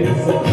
सखी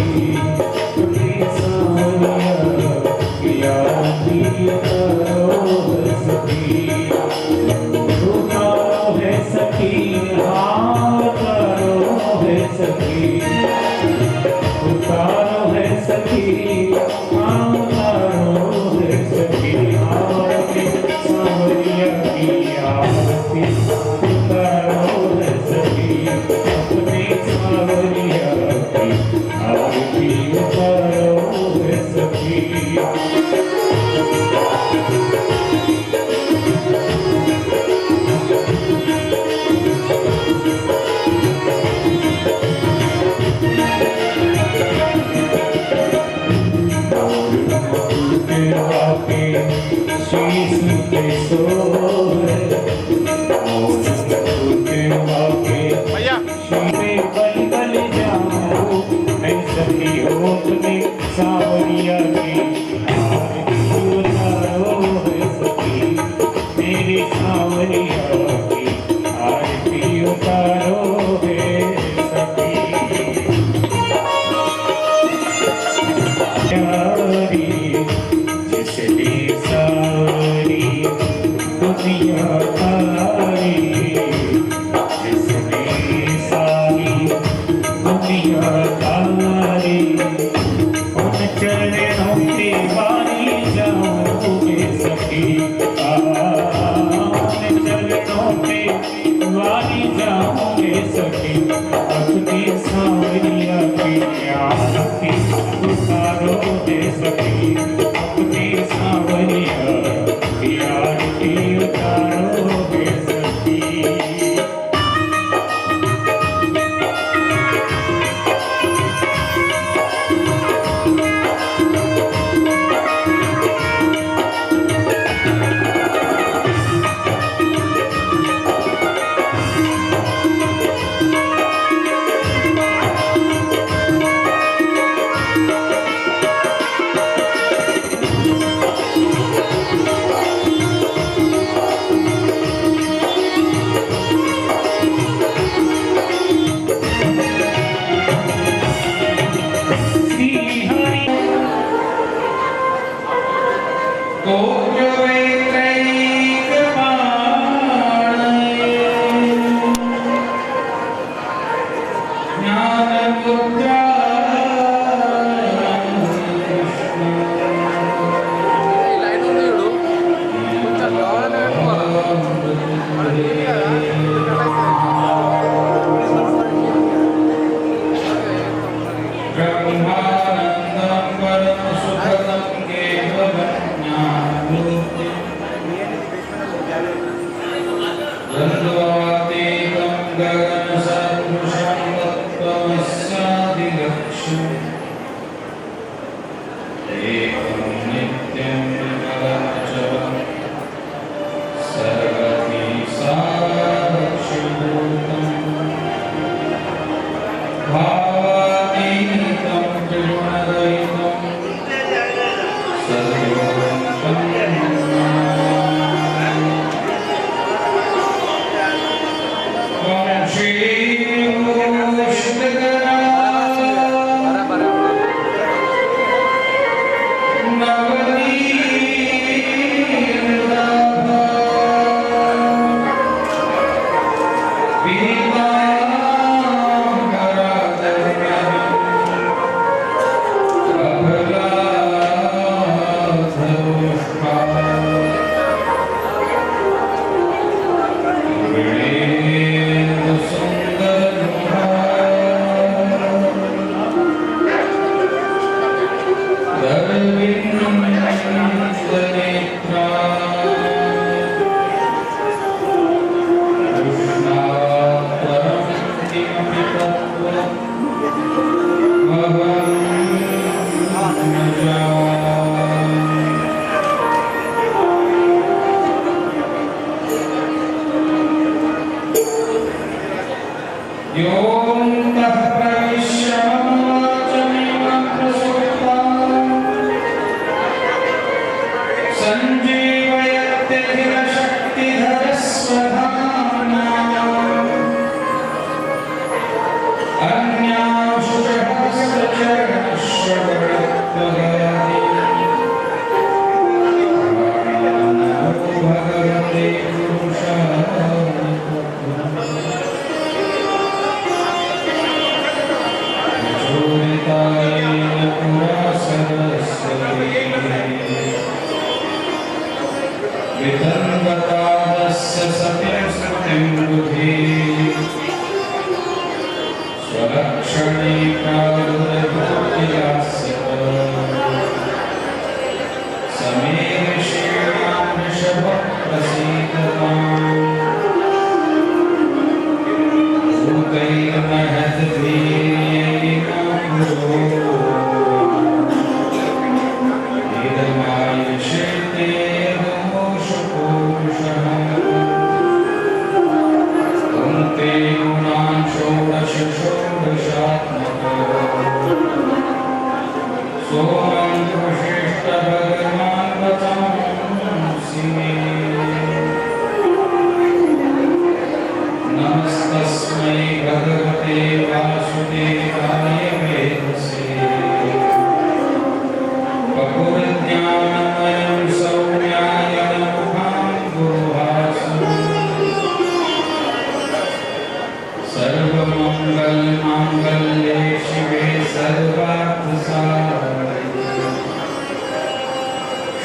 नमस्तस्मै भगवते वासुदेवाय वेदसे वपुर्ज्ञानमयं सौम्याय नमः गुरुवासुदेवाय सर्वमङ्गलमाङ्गल्ये शिवे सर्वार्थसाधके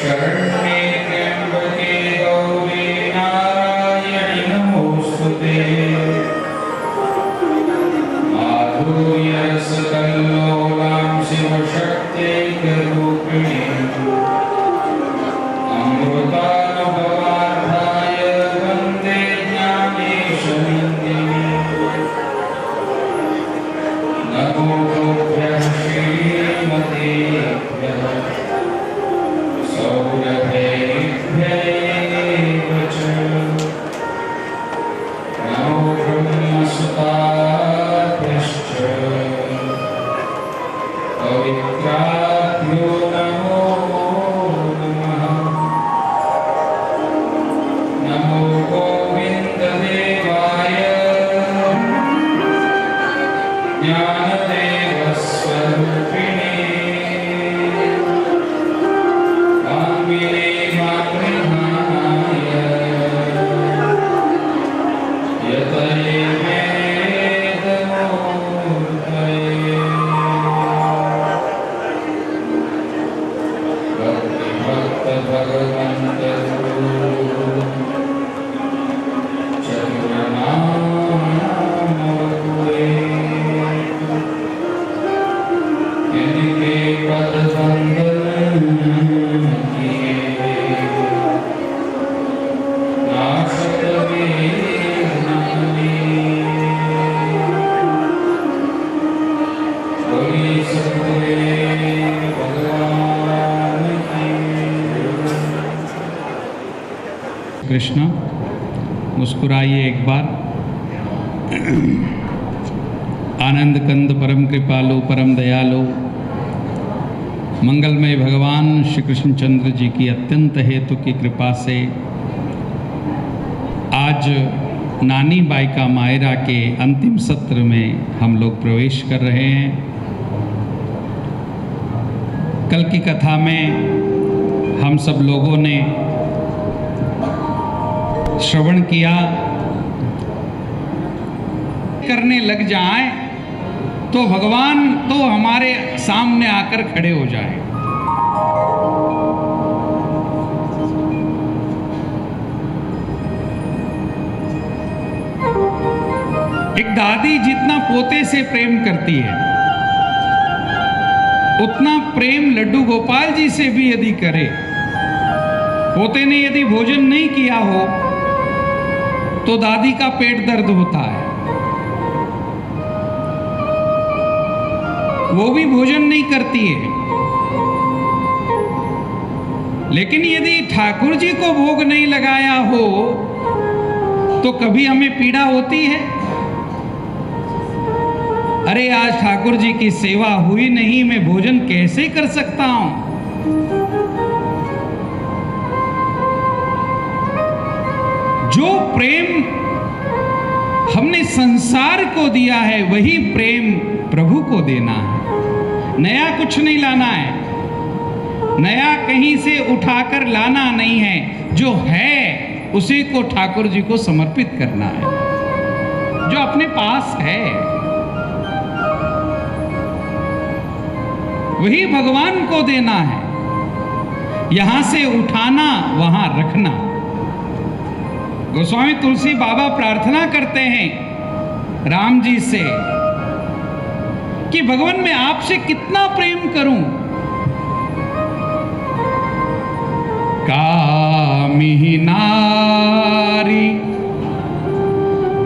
शरण्ये त्र्यम्बके गौरी नारायणि नमोस्तुते माधुर्यरसकल्लोलां शिवशक्त्यैकरूपिणीम् अमृतानुभवार्थाय वन्दे ज्ञानेशनन्दिनीम् नमो भूभ्यः श्रीमतेभ्यः सौरभेभ्यैव च नमो ब्रह्मसुताभ्यश्च पवित्राभ्यो नमो नमः। नमो गोविन्ददेवाय ज्ञानदेवस्वरूपिणे कृष्ण। मुस्कुराइए एक बार। आनंद कंद परम कृपालु परम दयालु मंगलमय भगवान श्री कृष्णचंद्र जी की अत्यंत हेतु की कृपा से आज नानी बाई का मायरा के अंतिम सत्र में हम लोग प्रवेश कर रहे हैं। कल की कथा में हम सब लोगों ने श्रवण किया, करने लग जाएं तो भगवान तो हमारे सामने आकर खड़े हो जाएं। एक दादी जितना पोते से प्रेम करती है उतना प्रेम लड्डू गोपाल जी से भी यदि करे, पोते ने यदि भोजन नहीं किया हो तो दादी का पेट दर्द होता है, वो भी भोजन नहीं करती है। लेकिन यदि ठाकुर जी को भोग नहीं लगाया हो तो कभी हमें पीड़ा होती है, अरे आज ठाकुर जी की सेवा हुई नहीं, मैं भोजन कैसे कर सकता हूं। जो प्रेम हमने संसार को दिया है वही प्रेम प्रभु को देना है। नया कुछ नहीं लाना है, नया कहीं से उठाकर लाना नहीं है, जो है उसी को ठाकुर जी को समर्पित करना है। जो अपने पास है वही भगवान को देना है। यहां से उठाना वहां रखना। गोस्वामी तुलसी बाबा प्रार्थना करते हैं राम जी से कि भगवान मैं आपसे कितना प्रेम करूं। कामिही नारी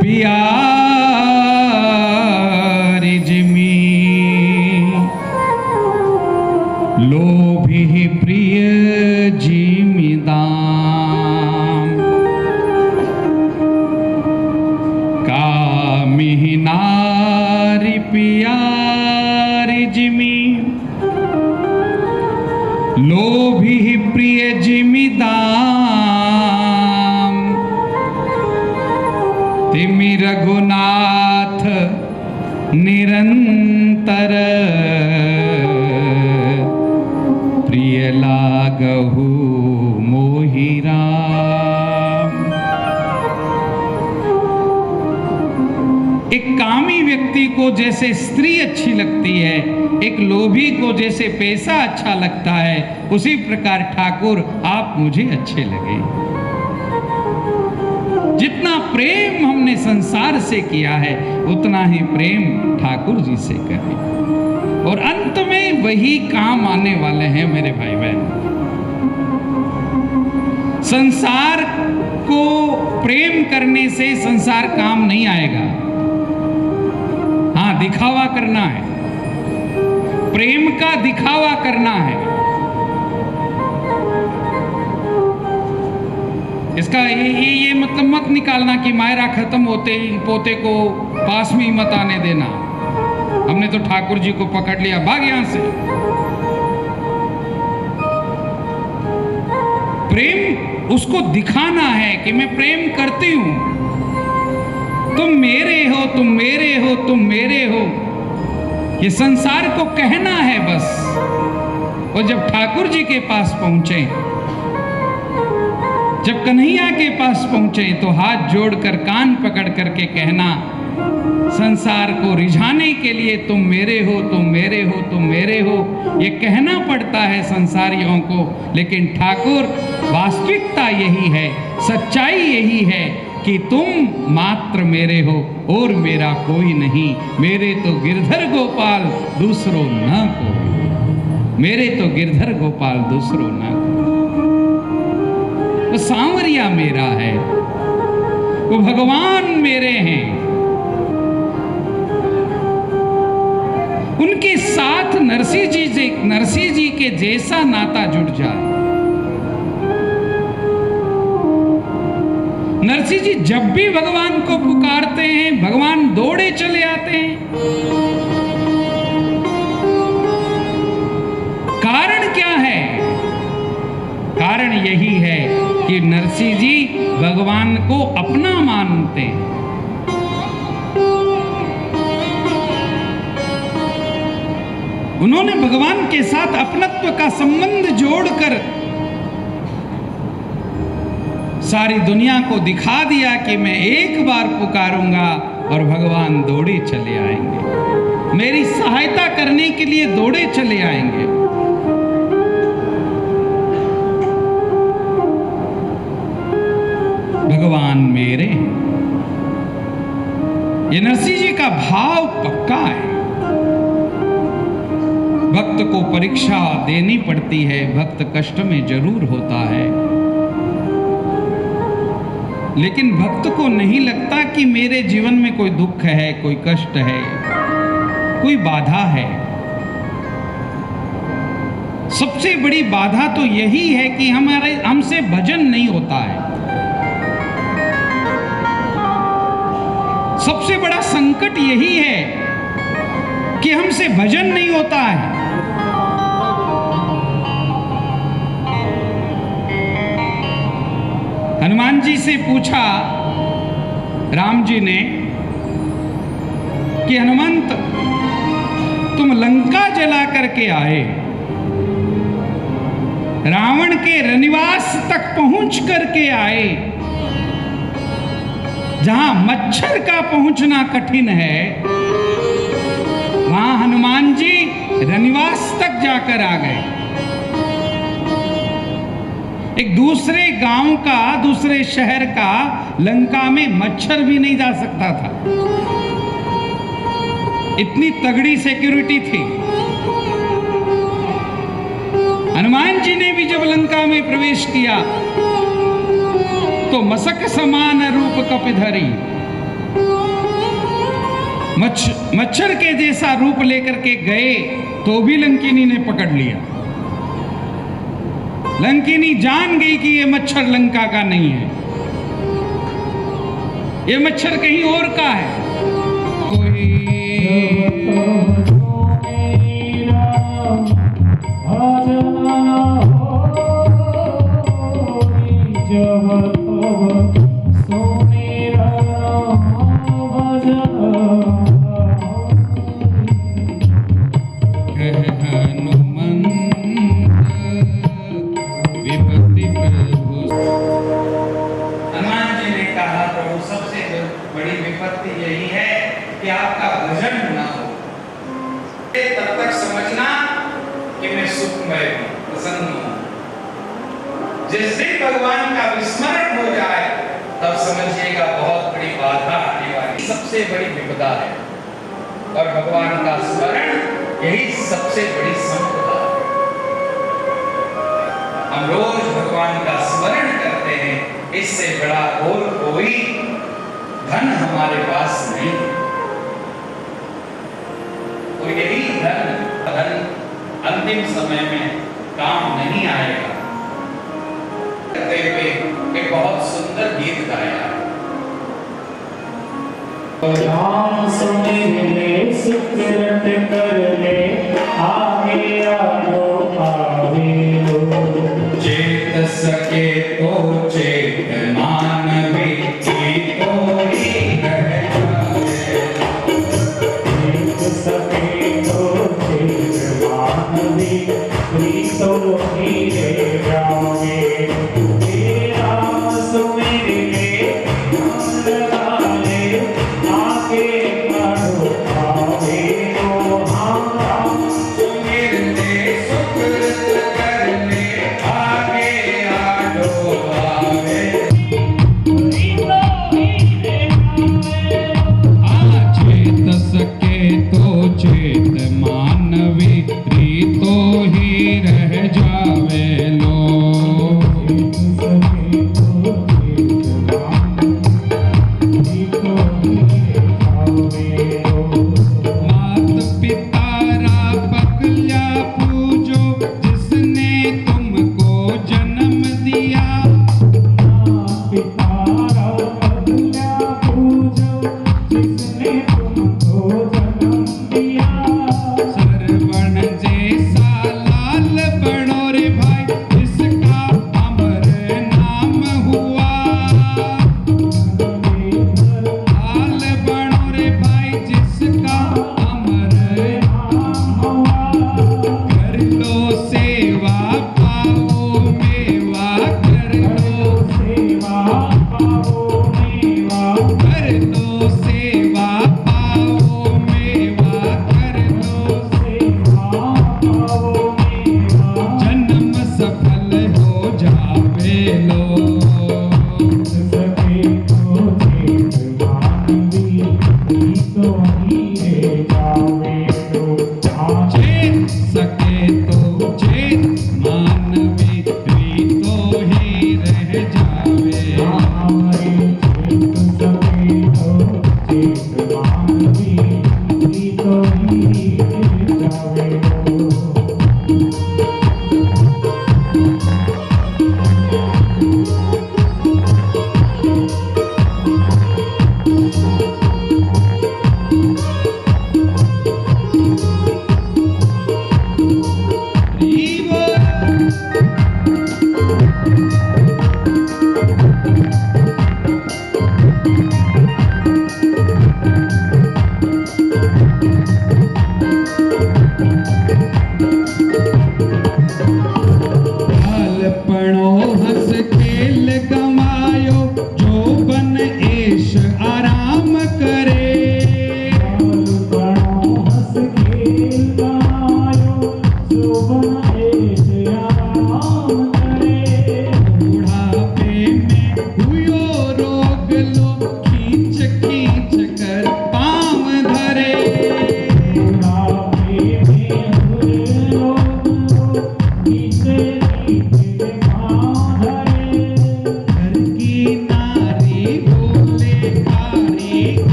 प्यारी जिमी लोभी प्रिय जिमिदाम। कामिही नारी प्यारी जिमी लोभी प्रिय जिमिदाम। तिमि रघुनाथ निरंतर प्रिय लागहु मोहि राम। एक कामी व्यक्ति को जैसे स्त्री अच्छी लगती है, एक लोभी को जैसे पैसा अच्छा लगता है, उसी प्रकार ठाकुर आप मुझे अच्छे लगे। जितना प्रेम हमने संसार से किया है उतना ही प्रेम ठाकुर जी से करें, और अंत में वही काम आने वाले हैं मेरे भाई बहन। संसार को प्रेम करने से संसार काम नहीं आएगा। हाँ, दिखावा करना है, प्रेम का दिखावा करना है। इसका ये मतलब मत निकालना कि मायरा खत्म होते ही पोते को पास में ही मत आने देना। हमने तो ठाकुर जी को पकड़ लिया, भाग यहां से। प्रेम उसको दिखाना है कि मैं प्रेम करती हूं, तुम मेरे हो, तुम मेरे हो, तुम मेरे हो, ये संसार को कहना है बस। और जब ठाकुर जी के पास पहुंचे, जब कन्हैया के पास पहुंचे, तो हाथ जोड़कर कान पकड़ करके कहना, संसार को रिझाने के लिए तुम मेरे हो, तुम मेरे हो, तुम मेरे हो, ये कहना पड़ता है संसारियों को। लेकिन ठाकुर, वास्तविकता यही है, सच्चाई यही है कि तुम मात्र मेरे हो और मेरा कोई नहीं। मेरे तो गिरधर गोपाल दूसरो न को, मेरे तो गिरधर गोपाल दूसरो न को। वो सांवरिया मेरा है, वो भगवान मेरे हैं। उनके साथ नरसिंह जी के जैसा नाता जुड़ जाए। नरसिंह जी जब भी भगवान को पुकारते हैं, भगवान दौड़े चले आते हैं। कारण क्या है? कारण यही है कि नरसिंह जी भगवान को अपना मानते हैं। उन्होंने भगवान के साथ अपनत्व का संबंध जोड़कर सारी दुनिया को दिखा दिया कि मैं एक बार पुकारूंगा और भगवान दौड़े चले आएंगे, मेरी सहायता करने के लिए दौड़े चले आएंगे। भगवान मेरे, ये नरसिंह जी का भाव पक्का है। भक्त को परीक्षा देनी पड़ती है, भक्त कष्ट में जरूर होता है, लेकिन भक्त को नहीं लगता कि मेरे जीवन में कोई दुख है, कोई कष्ट है, कोई बाधा है। सबसे बड़ी बाधा तो यही है कि हमसे भजन नहीं होता है। सबसे बड़ा संकट यही है कि हमसे भजन नहीं होता है। हनुमान जी से पूछा राम जी ने कि हनुमंत, तुम लंका जला करके आए, रावण के रनिवास तक पहुंच करके आए, जहां मच्छर का पहुंचना कठिन है, वहां हनुमान जी रनिवास तक जाकर आ गए। एक दूसरे गांव का, दूसरे शहर का लंका में मच्छर भी नहीं जा सकता था, इतनी तगड़ी सिक्योरिटी थी। हनुमान जी ने भी जब लंका में प्रवेश किया तो मसक समान रूप कपिधरी, मच्छर के जैसा रूप लेकर के गए तो भी लंकिनी ने पकड़ लिया। लंकिनी जान गई कि ये मच्छर लंका का नहीं है, ये मच्छर कहीं और का है। जब सोने विपत्ति यही है कि आपका भजन न हो। तब तक समझना कि मैं सुखमय हूं, प्रसन्न हूं। जिस दिन भगवान का विस्मरण हो जाए तब समझिएगा बहुत बड़ी बाधा आने वाली, सबसे बड़ी विपदा है। और भगवान का स्मरण यही सबसे बड़ी संपदा है। हम रोज भगवान का स्मरण करते हैं, इससे बड़ा और कोई धन हमारे पास नहीं है। तो यही धन अंतिम समय में काम नहीं आएगा। एक बहुत सुंदर गीत गाया है। नाम सुमिर ले सुकृत कर ले, आगे आलो आवे लो। चेत सके तो चेत मानवे की तो ही रह जाए। चेत सके तो चेत मानवे की तो ही रह जाए। नाम सुमिर ले नाम लगा ले, आगे आलो आवे लो।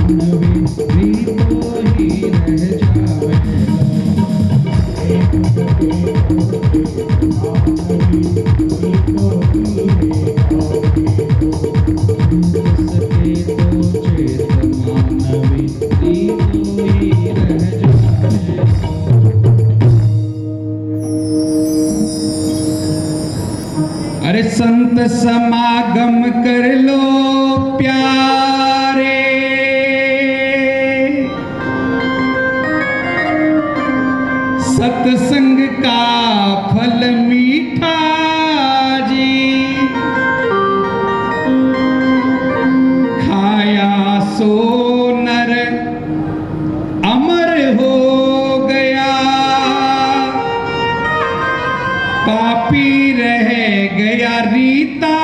मानवी रीतो ही रह जावे सके तो चेत मानवी रीतो ही रह जावे। अरे संत समागम कर लो प्यारे, सत्संग का फल मीठा जी, खाया सो नर अमर हो गया, पापी रह गया रीता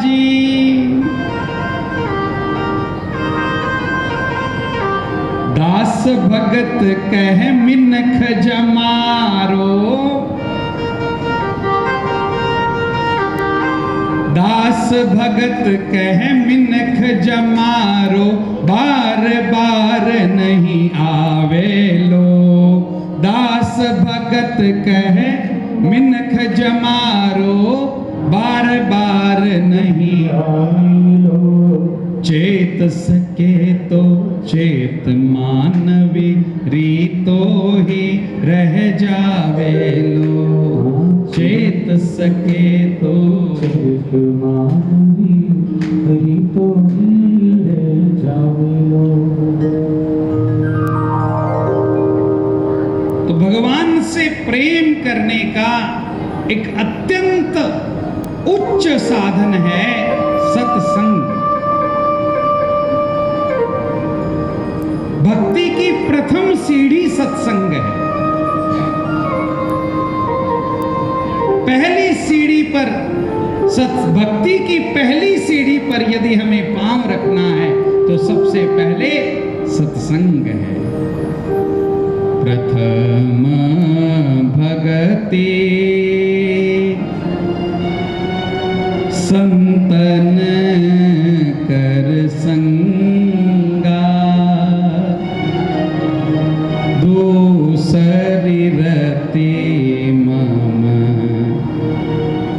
जी। दास भगत कह मिनख जमारो, दास भगत कह मिनख जमारो, बार बार नहीं आवे लो। दास भगत कह मिनख जमारो, बार बार नहीं आवे लो। चेत सके तो चेत मानवी रीतो ही रह जावे लो। चेत सके तो चेत मानवी रीतो ही रह जावे लो। तो भगवान से प्रेम करने का एक अत्यंत उच्च साधन है सत्संग। भक्ति की प्रथम सीढ़ी सत्संग है। पहली सीढ़ी पर भक्ति की पहली सीढ़ी पर यदि हमें पांव रखना है तो सबसे पहले सत्संग है। प्रथम भगति संतन कर संगा, दूसरी रति मम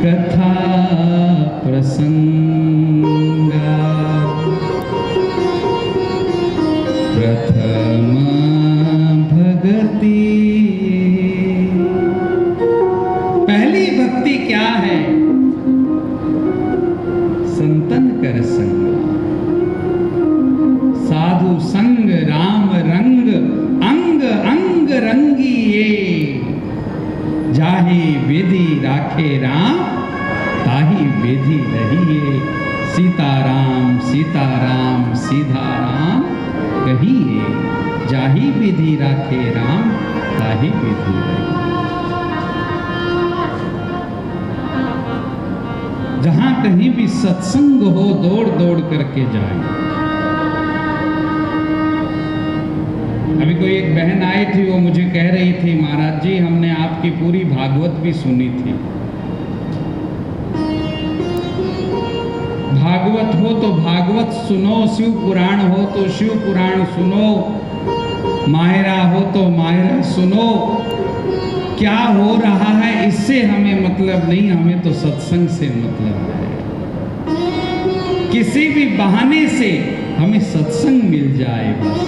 कथा प्रसंगा। प्रथम भक्ति, पहली भक्ति क्या है? संतन कर संग, साधु संग राम रंग, अंग अंग रंगिए, जाहि विधि राखे राम, ताहि विधि रहिए। सीताराम सीताराम सीधा राम कहिए, जाहि विधि राखे राम, ताहि विधि रहिए। जहां कहीं भी सत्संग हो, दौड़ दौड़ करके जाए। अभी कोई एक बहन आई थी, वो मुझे कह रही थी, महाराज जी हमने आपकी पूरी भागवत भी सुनी थी। भागवत हो तो भागवत सुनो, शिव पुराण हो तो शिव पुराण सुनो, मायरा हो तो मायरा सुनो। क्या हो रहा है इससे हमें मतलब नहीं, हमें तो सत्संग से मतलब है। किसी भी बहाने से हमें सत्संग मिल जाए बस।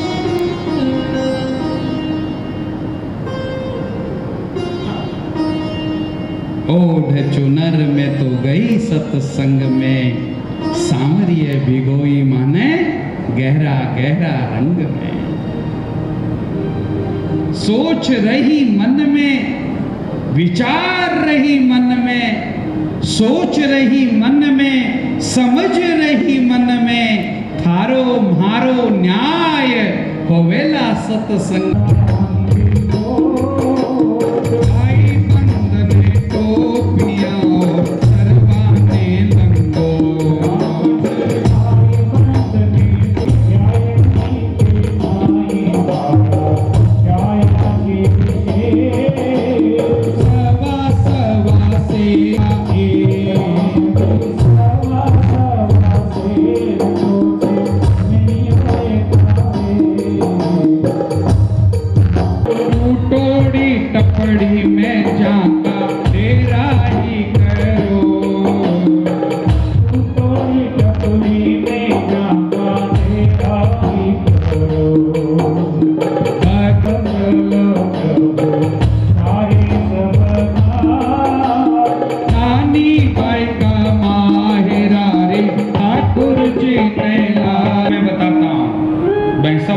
ओढ़ चुनर में तो गई सत्संग में, सांवरिय भिगोई माने गहरा गहरा रंग में। सोच रही मन में, विचार रही मन में, सोच रही मन में, समझ रही मन में, थारो म्हारो न्याय होवेला सत्संग।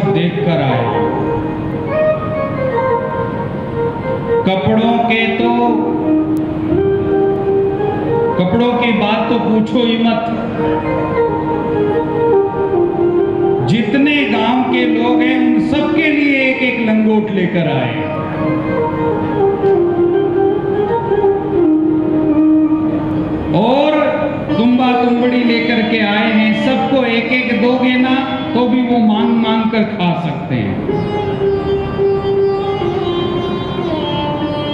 सब देखकर आए। कपड़ों की बात तो पूछो ही मत। जितने गांव के लोग हैं उन सबके लिए एक एक लंगोट लेकर आए। और तुम्बा तुम्बड़ी लेकर के आए हैं। सबको एक एक दोगे ना तो भी वो मांग मांग कर खा सकते हैं।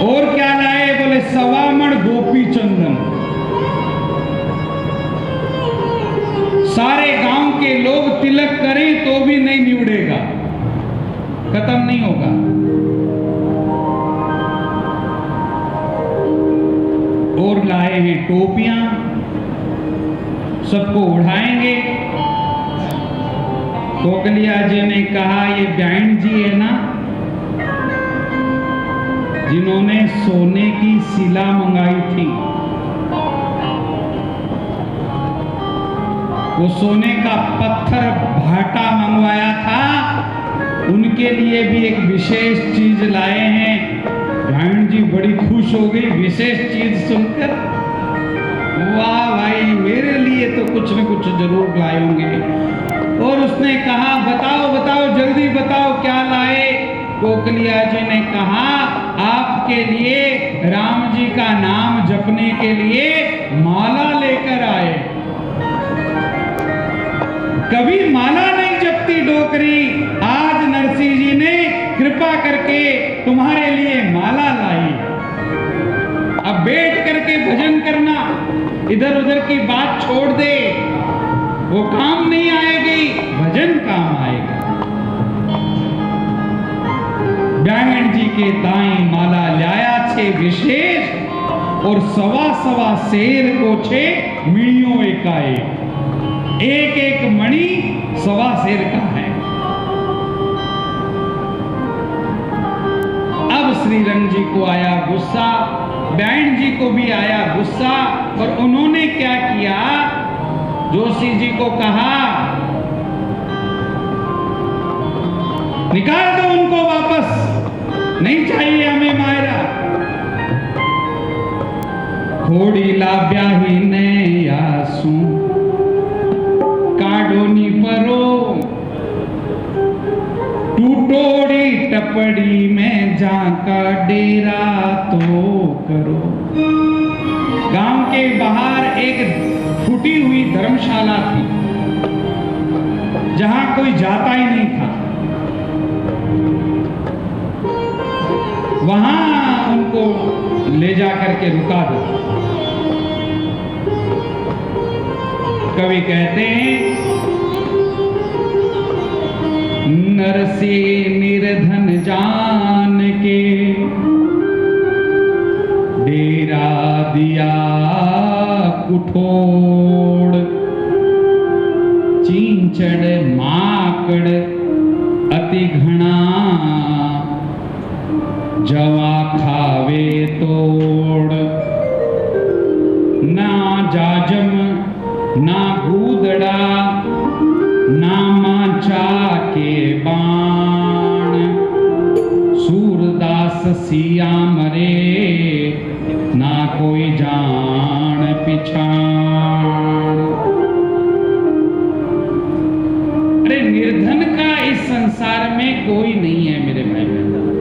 और क्या लाए? बोले 1.25 मण गोपी चंदन। सारे गांव के लोग तिलक करें तो भी नहीं निवड़ेगा, खत्म नहीं होगा। और लाए हैं टोपियां, सबको उड़ाएंगे। कोकलिया जी ने कहा, ये ब्याण जी है ना जिन्होंने सोने की शिला मंगाई थी, वो सोने का पत्थर भाटा मंगवाया था, उनके लिए भी एक विशेष चीज लाए हैं। ब्याण जी बड़ी खुश हो गई विशेष चीज सुनकर। वाह भाई, मेरे लिए तो कुछ न कुछ जरूर लाए होंगे। और उसने कहा, बताओ बताओ जल्दी बताओ क्या लाए। कोकलिया जी ने कहा, आपके लिए राम जी का नाम जपने के लिए माला लेकर आए। कभी माला नहीं जपती डोकरी, आज नरसिंह जी ने कृपा करके तुम्हारे लिए माला लाई। अब बैठ करके भजन करना, इधर उधर की बात छोड़ दे, वो काम नहीं आएगी, भजन काम आएगा। ब्याहण जी के दाई माला लाया छे विशेष, और 1.25 शेर को छे मिणियों एकाए। एक एक मणि 1.25 शेर का है। अब श्री रंग जी को आया गुस्सा, ब्याण जी को भी आया गुस्सा, और उन्होंने क्या किया, जोशी जी को कहा, निकाल दो उनको वापस, नहीं चाहिए हमें मायरा। खोड़ीला ब्याही ने आसू काडोनी परो, टूटोड़ी टपड़ी में जाका डेरा तो करो। गांव के बाहर एक फूटी हुई धर्मशाला थी, जहां कोई जाता ही नहीं था। वहां उनको ले जाकर के रुका दो। कवि कहते हैं, नरसी निर्धन जान के डेरा दिया कुठोड़, चींचड़ माकड़ अति घना, जवा खावे तोड़। ना जाजम ना गूदड़ा, ना माचा के बाण, सूरदास सिया मरे, ना कोई जान पिछाण। अरे निर्धन का इस संसार में कोई नहीं है मेरे भाई बहन।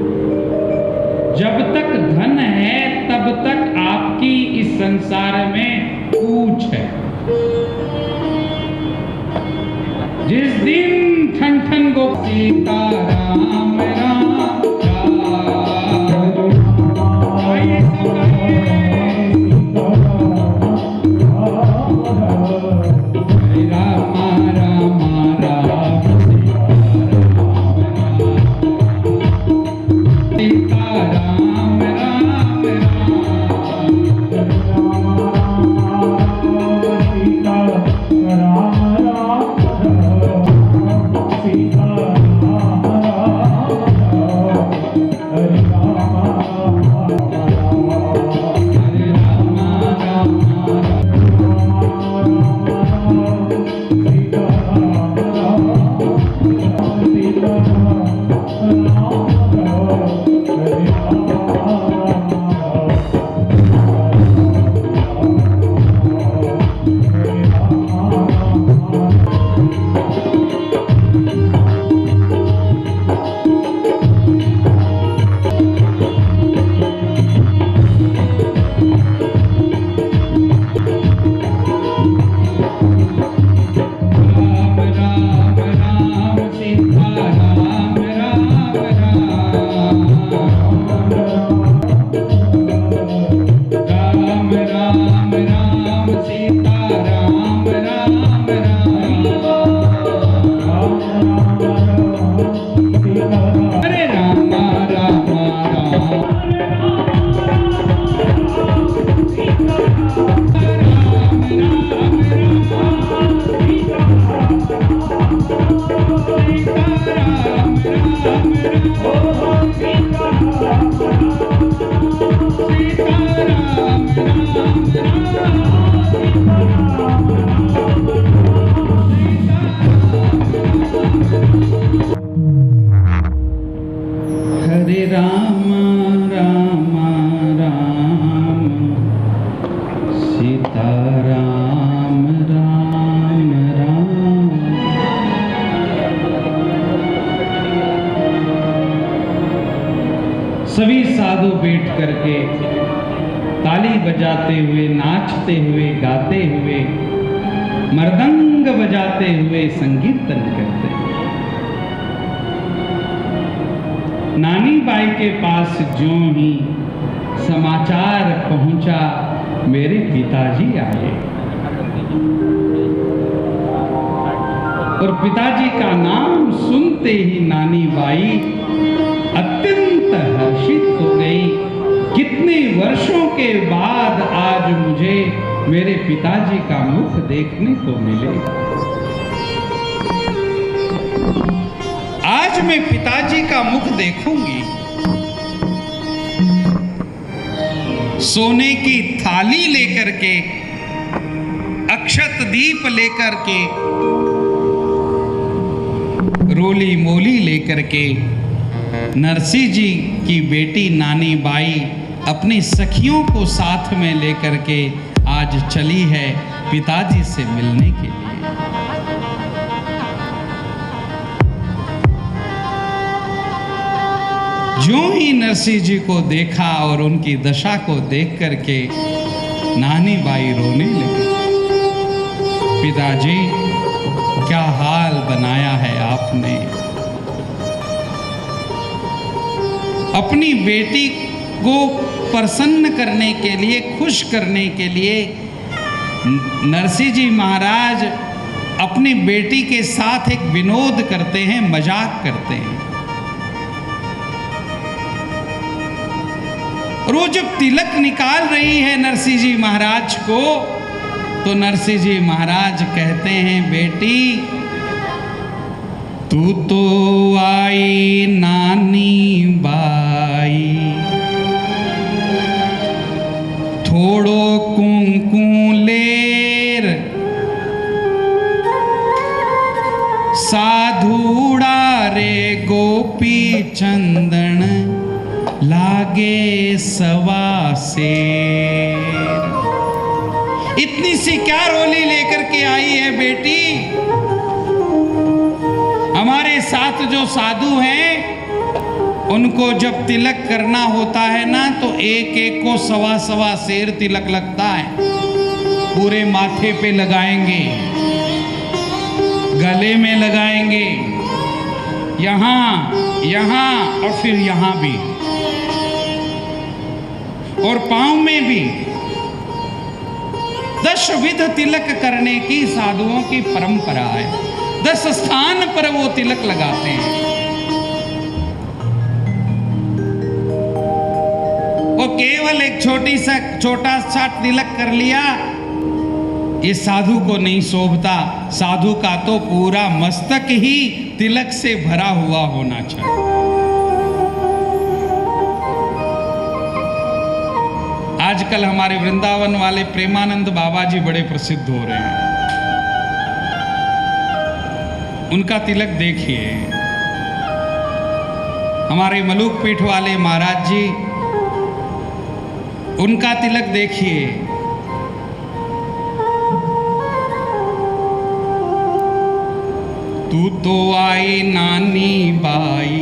जब तक धन है तब तक आपकी इस संसार में पूछ है। जिस दिन ठन ठन गो सीता राम राम आइए सब गाइए। राम राम राम सीता राम राम राम। सभी साधु बैठ करके ताली बजाते हुए, नाचते हुए, गाते हुए, मृदंग बजाते हुए संकीर्तन करते हैं। नानी बाई के पास ज्यों ही समाचार पहुंचा, मेरे पिताजी आए और पिताजी का नाम सुनते ही नानी बाई अत्यंत हर्षित हो गई। कितने वर्षों के बाद आज मुझे मेरे पिताजी का मुख देखने को मिलेगा। आज मैं पिताजी का मुख देखूंगी। सोने की थाली लेकर के, अक्षत दीप लेकर के, रोली मोली लेकर के नरसिंह जी की बेटी नानी बाई अपनी सखियों को साथ में लेकर के आज चली है पिताजी से मिलने के लिए। ज्यों ही नरसिंह जी को देखा और उनकी दशा को देख करके नानी बाई रोने लगी। पिताजी, क्या हाल बनाया है आपने। अपनी बेटी को प्रसन्न करने के लिए, खुश करने के लिए नरसिंह जी महाराज अपनी बेटी के साथ एक विनोद करते हैं, मजाक करते हैं। और वो जब तिलक निकाल रही है नरसिंह जी महाराज को, तो नरसिंह जी महाराज कहते हैं, बेटी तू तो आई नानी बाई, थोड़ो कुंकू लेर, साधुड़ा रे गोपी चंदन, लागे सवा शेर। इतनी सी क्या रोली लेकर के आई है बेटी। हमारे साथ जो साधु हैं, उनको जब तिलक करना होता है ना, तो एक एक को सवा सवा शेर तिलक लगता है। पूरे माथे पे लगाएंगे, गले में लगाएंगे, यहाँ यहाँ और फिर यहाँ भी, और पांव में भी। 10 विध तिलक करने की साधुओं की परंपरा है। 10 स्थान पर वो तिलक लगाते हैं। वो केवल एक छोटा सा तिलक कर लिया, ये साधु को नहीं शोभता। साधु का तो पूरा मस्तक ही तिलक से भरा हुआ होना चाहिए। आजकल हमारे वृंदावन वाले प्रेमानंद बाबा जी बड़े प्रसिद्ध हो रहे हैं। उनका तिलक देखिए, हमारे मलुक पीठ वाले महाराज जी, उनका तिलक देखिए। तू तो आई नानी बाई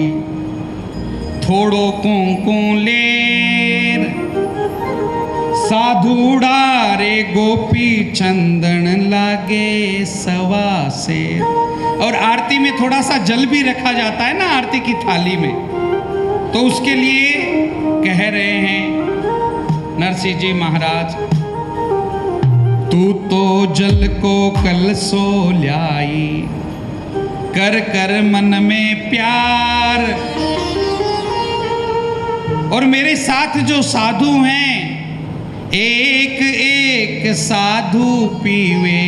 थोड़ो को लेर, साधुड़ा रे गोपी चंदन लागे सवा से। और आरती में थोड़ा सा जल भी रखा जाता है ना आरती की थाली में, तो उसके लिए कह रहे हैं नरसिंह जी महाराज, तू तो जल को कलसो ल्याई, कर कर मन में प्यार। और मेरे साथ जो साधु हैं, एक एक साधु पीवे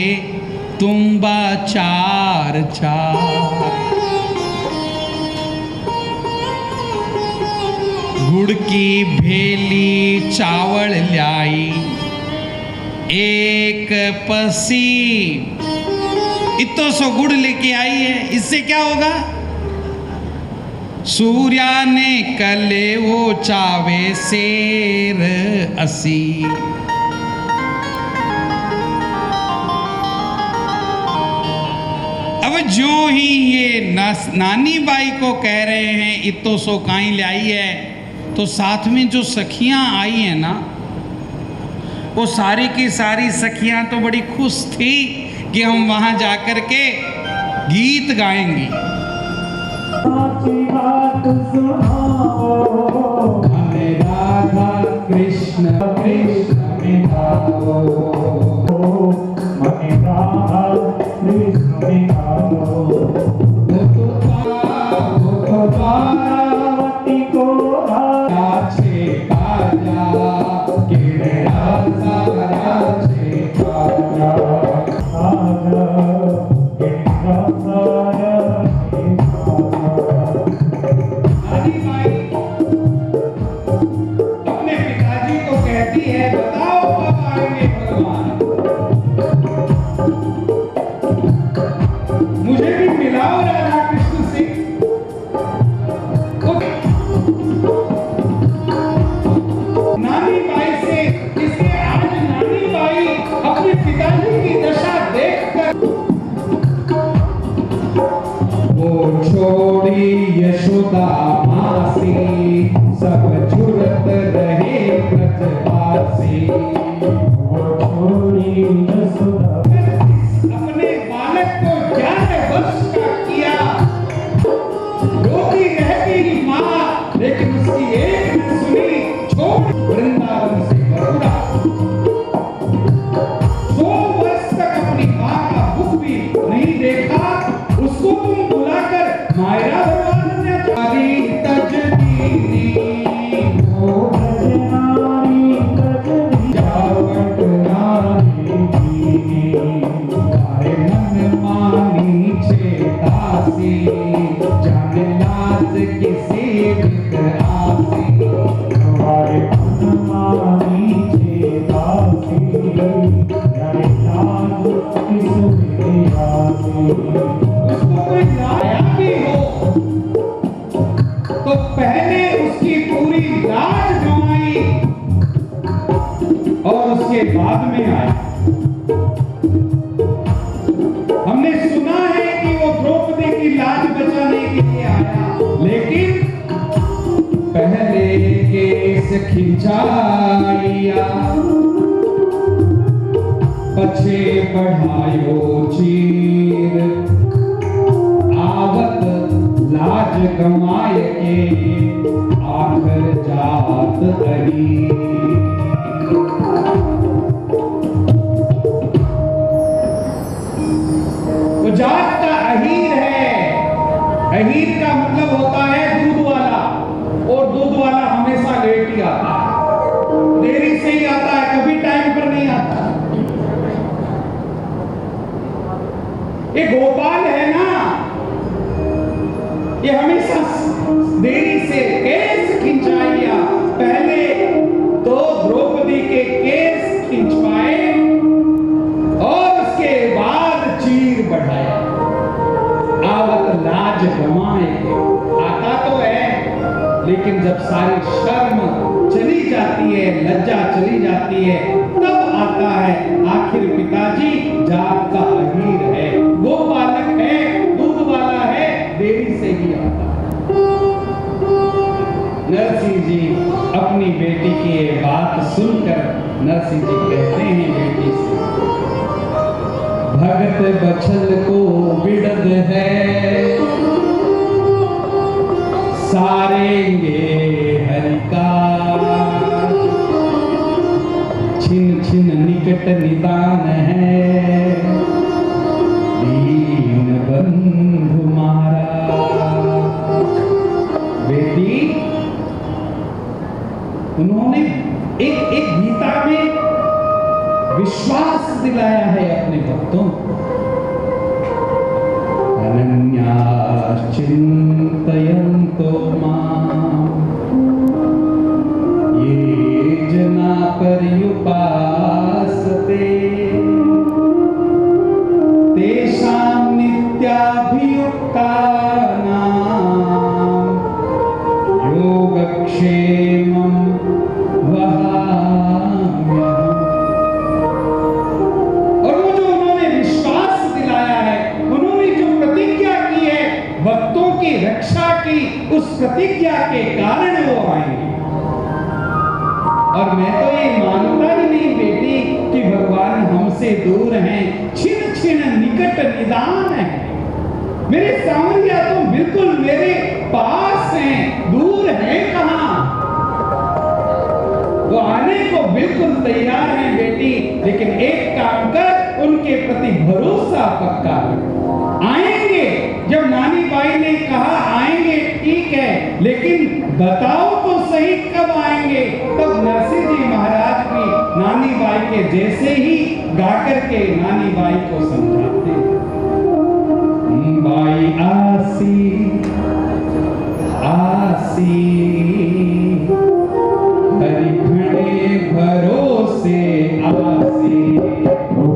तुम्बा चार चार। गुड़ की भेली चावल लाई, एक पसी। इतो सो गुड़ लेके आई है, इससे क्या होगा? सूर्या ने कले वो चावे शेर असी। अब जो ही ये नानी बाई को कह रहे हैं इतो सो काई लाई है, तो साथ में जो सखियां आई हैं ना, वो सारी की सारी सखियां तो बड़ी खुश थी कि हम वहां जाकर के गीत गाएंगी। हमें राधा कृष्ण कृष्ण मिलाओ, हमें राधा कृष्ण मिलाओ। पार्वती को राछे काजा, केड़ा सारा छे काजा, काजा केड़ा सारा छे काजा। अपने पिताजी को कहती है, बताओ कब आएंगे भगवान, मुझे भी मिलाओ राधा कृष्ण से। नानी बाई से, इसलिए आज नानी बाई अपने पिताजी की दशा देखकर वो छोड़ी यशोदा मासी, सब झुरत रहे ब्रजवासी। वो छोड़ी यशोदा, अपने बालक को 11 वर्ष का किया, रोती रहती माँ, लेकिन उसकी एक न सुनी, छोड़ वृंदावन से मथुरा। 100 वर्ष तक अपनी माँ का मुख भी नहीं देखा, उसको तुम बुलाकर मायरा भगवान ने तारी तजदीनी, वो ब्रजनारी तजनी, जावट नारी दीनी। तारे मन मानी छेदासी, जाने लाज किसी बित आसी। हमारे मन मानी छेदासी, जाने लाज किसी बित आसी। उसको कोई लाया भी हो तो पहले उसकी पूरी लाज गंवाई और उसके बाद में आया। हमने सुना है कि वो द्रौपदी की लाज बचाने के लिए आया, लेकिन पहले केस खिंचाइया, पछे बढ़ायो चीर। आवत लाज गमाए के, आखर जात अरी। वो जात का अहीर है। अहीर का मतलब होता है दूध वाला, और दूध वाला हमेशा लेट ही आता है, देरी से ही आता है, कभी टाइम पर नहीं आता। ये गोपाल है ना, ये हमेशा देरी से केस खिंचाइया। पहले तो द्रौपदी के केस खिंचवाए और उसके बाद चीर बढ़ाया। आवत लाज गमाए, आता तो है लेकिन जब सारी शर्म चली जाती है, लज्जा चली जाती है, तब आता है आखिर पिताजी जात का अहीर है, वो बालक है, दूध वाला है, देरी से ही आता है। नरसिंह जी अपनी बेटी की ये बात सुनकर नरसिंह जी कहते हैं बेटी से, भगत बछल को बिड़द है, सारेंगे हरि का, छिन छिन निकट निदान है, दीन बंधु मारा। बेटी, उन्होंने एक गीता में विश्वास दिलाया है अपने भक्तों को, अनन्याश्चिन्तयन्तो माम् ये जना पर्युपासते तेषां नित्याभियुक्तानां योगक्षेमं वहाम्यहम्। और वो जो उन्होंने विश्वास दिलाया है, उन्होंने जो प्रतिज्ञा की है भक्तों की रक्षा की, उस प्रतिज्ञा के कारण वो आएंगे। और मैं तो ये मानता ही नहीं बेटी कि भगवान हमसे दूर हैं, छिन छिन निकट निदान है। मेरे सांवरिया तो बिल्कुल मेरे पास हैं, दूर है कहां? वो आने को बिल्कुल तैयार हैं बेटी, लेकिन एक काम कर, उनके प्रति भरोसा पक्का रख। आएंगे, जब नानी बाई ने कहा आएंगे ठीक है, लेकिन बताओ तो सही कब आएंगे। तब नरसिंह जी महाराज भी नानी बाई के जैसे ही गाकर के नानी बाई को समझाते, बाई आसी आसी हरि घणे भरोसे आसी,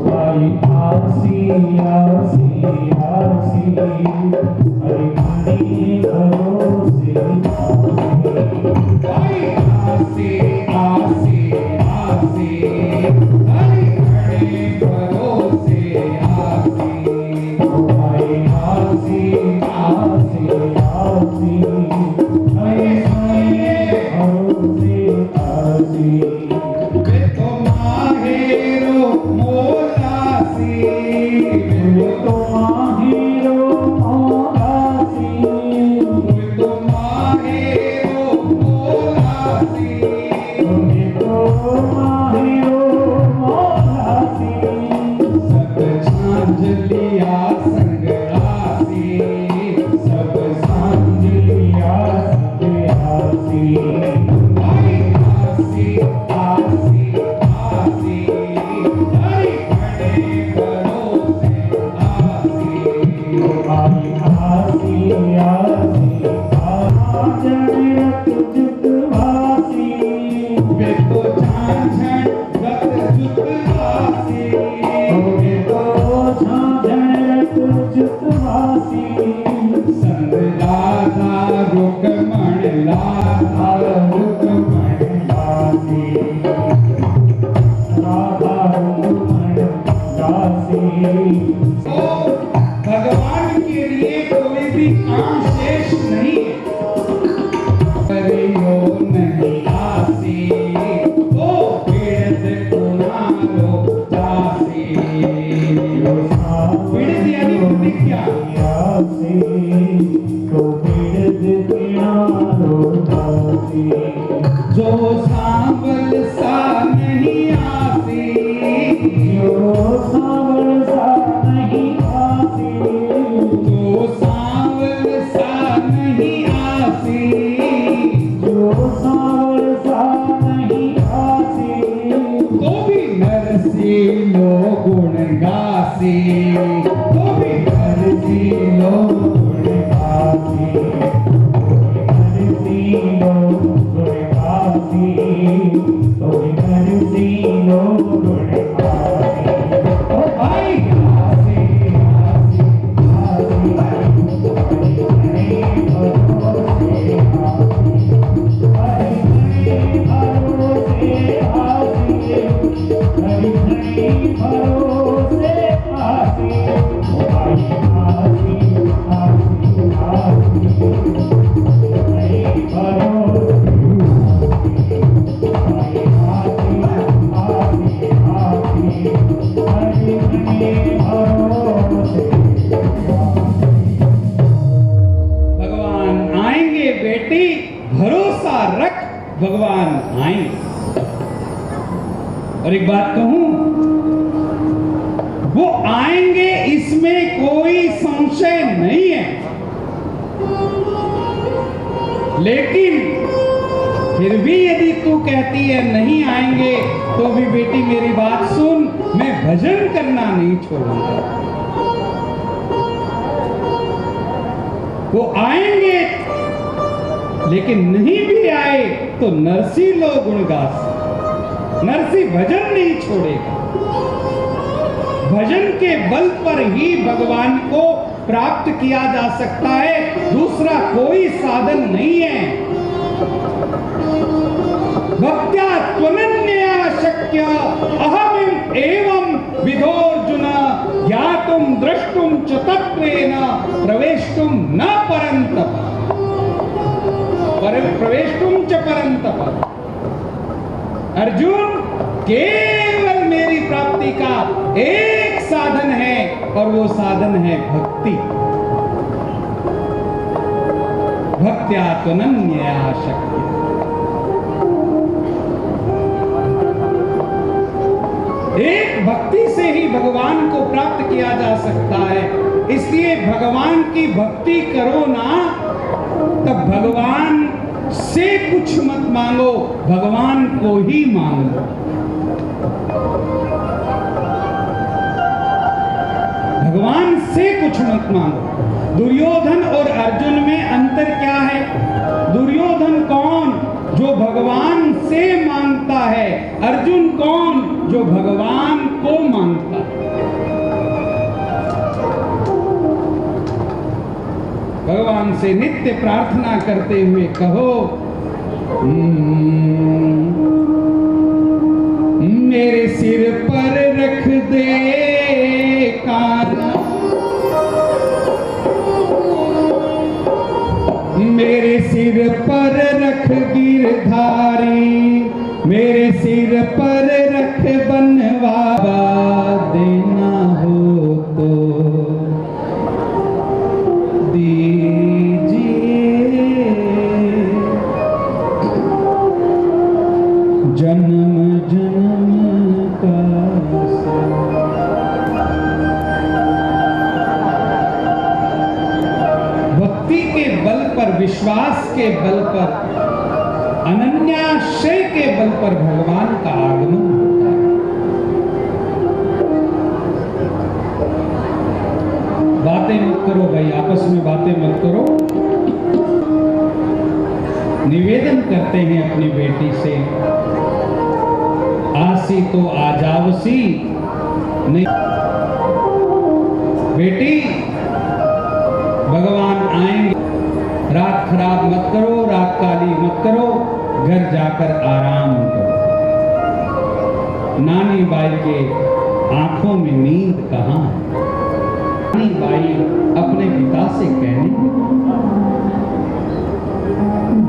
बाई आसी आसी आसी हरि घणे भरोसे आसी, आसी आसी हरि घणे भरोसे आसी, बाई आसी आसी आसी हरि घणे भरोसे आसी। वे तो माहेरो मोलासी, वे तो माहेरो मोलासी, वे तो माहेरो मोलासी, वे तो माहेरो मोलासी, सब झांझ लिया संग आसी, सब झांझ लिया संग आसी, आई आसी आसी आसी हरि घणे भरोसे आसी, आई आसी आसी झांझ जुतवासी, वे तो झांझ जुतवासी, वे तो झांझ जुतवासी, संग राधा रुक्मण राधा रुक्मण दासी, राधा रुक्मण दासी। तो भगवान के लिए कोई भी काम शेष नहीं है, करियो नहीं आसी, ओ पीड़ित कुनारो दासी, पीड़ित यानी प्रतिज्ञा आसी, तो पीड़ित कुनारो दासी, जो सांवल सा नहीं आसी, जो सांवल सा नहीं आसी, जो सांवल सा नहीं आसी, जो सांवल सा नहीं आसी, तो भी नरसिंह लो गुण गासी, तो भी नरसिंह लो गुण गासी, नरसिंह लो गुण गासी, तो भी नरसिंह लो गुण गासी। ओ भाई आसी आसी आसी हरि घणे भरोसे आसी। बेटी भरोसा रख, भगवान आएंगे। और एक बात कहूं, वो आएंगे इसमें कोई संशय नहीं है, लेकिन फिर भी यदि तू कहती है नहीं आएंगे, तो भी बेटी मेरी बात सुन, मैं भजन करना नहीं छोड़ूंगा। वो आएंगे, लेकिन नहीं भी आए तो नरसी लो गुणगास, नरसी भजन नहीं छोड़ेगा। भजन के बल पर ही भगवान को प्राप्त किया जा सकता है, दूसरा कोई साधन नहीं है। भक्त्या त्वनन्या शक्य अहम एवं विधोर्जुन ज्ञातुम द्रष्टुम च तत्त्वेन प्रवेष्टुम न परन्तप, प्रवेष्टुम च परन्तप। अर्जुन, केवल मेरी प्राप्ति का एक साधन है, और वो साधन है भक्ति। भक्त्या त्वनन्या शक्य। एक भक्ति से ही भगवान को प्राप्त किया जा सकता है। इसलिए भगवान की भक्ति करो ना, तब भगवान से कुछ मत मांगो, भगवान को ही मांगो। भगवान से कुछ मत मांगो। दुर्योधन और अर्जुन में अंतर क्या है? दुर्योधन कौन? जो भगवान से मांगता है। अर्जुन कौन? जो भगवान को मांगता है। भगवान से नित्य प्रार्थना करते हुए कहो, मेरे सिर पर रख दे कान्हा, मेरे सिर पर रख गिरधारी, मेरे सिर पर रख बनवावा, देना हो तो दीजिए, जन्म जन्म का भक्ति के बल पर, विश्वास के बल पर, अनन्याश्रय के बल पर भगवान का आगमन होता है। बातें मत करो भाई, आपस में बातें मत करो। निवेदन करते हैं अपनी बेटी से, आसी तो आजावसी नहीं। बेटी, भगवान आएंगे, रात खराब मत करो, रात काली मत करो, घर जाकर आराम करो। नानी बाई के आंखों में नींद कहां है? नानी बाई अपने पिता से कहने,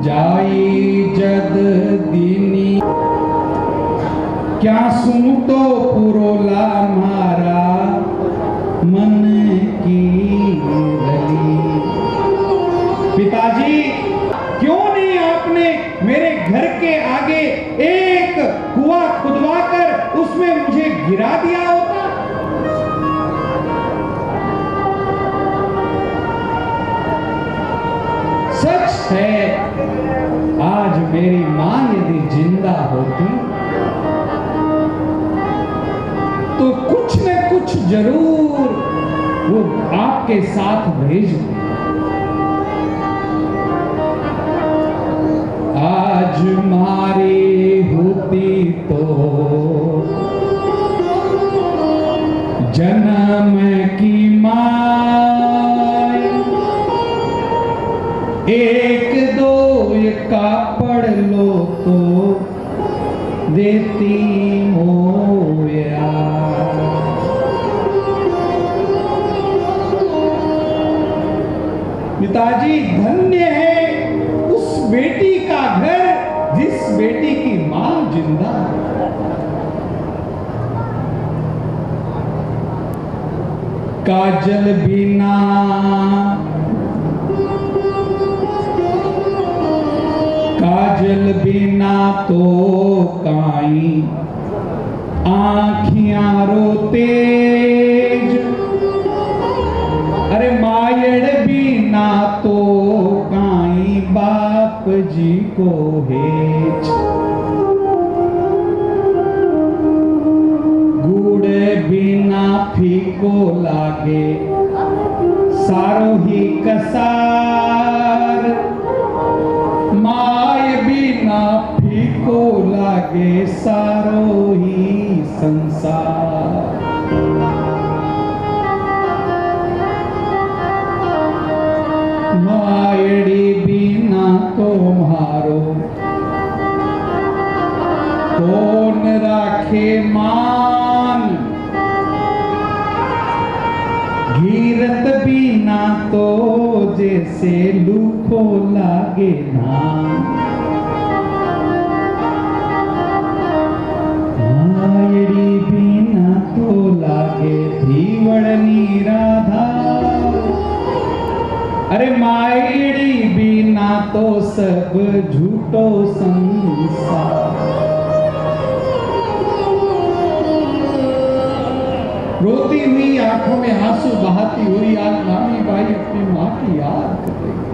जाई जद दीनी, क्या सुन तो पुरोला मारा, मन की गली। पिताजी, क्यों नहीं आपने मेरे घर के आगे एक कुआं खुदवाकर उसमें मुझे गिरा दिया होता? सच है, आज मेरी मां यदि जिंदा होती तो कुछ न कुछ जरूर वो आपके साथ भेजती। आज मारी होती तो जन्म की मां, एक दो का पढ़ लो तो देती मोया। पिताजी, धन्य है उस बेटी का घर जिस बेटी की मां जिंदा है। काजल बिना काजल बिना तो काई आँखियां रोते, अरे मायड़ बिना तो काई बाप जी को हेच, गुड़ बिना फीको लागे सारो ही कसार, माय बिना फीको लागे सारो ही संसार। मायड़ी बिना तुम्हारो कौन राखे मान, घीरत बिना तो जैसे लूखो लागे नाम, मायड़ी बिना तो लागे धीवड़ निराधार, अरे मायड़ी बिना तो सब झूठो संसार। रोती हुई आंखों में आंसू बहाती हुई आज नानी बाई अपनी माँ की याद कर रही है।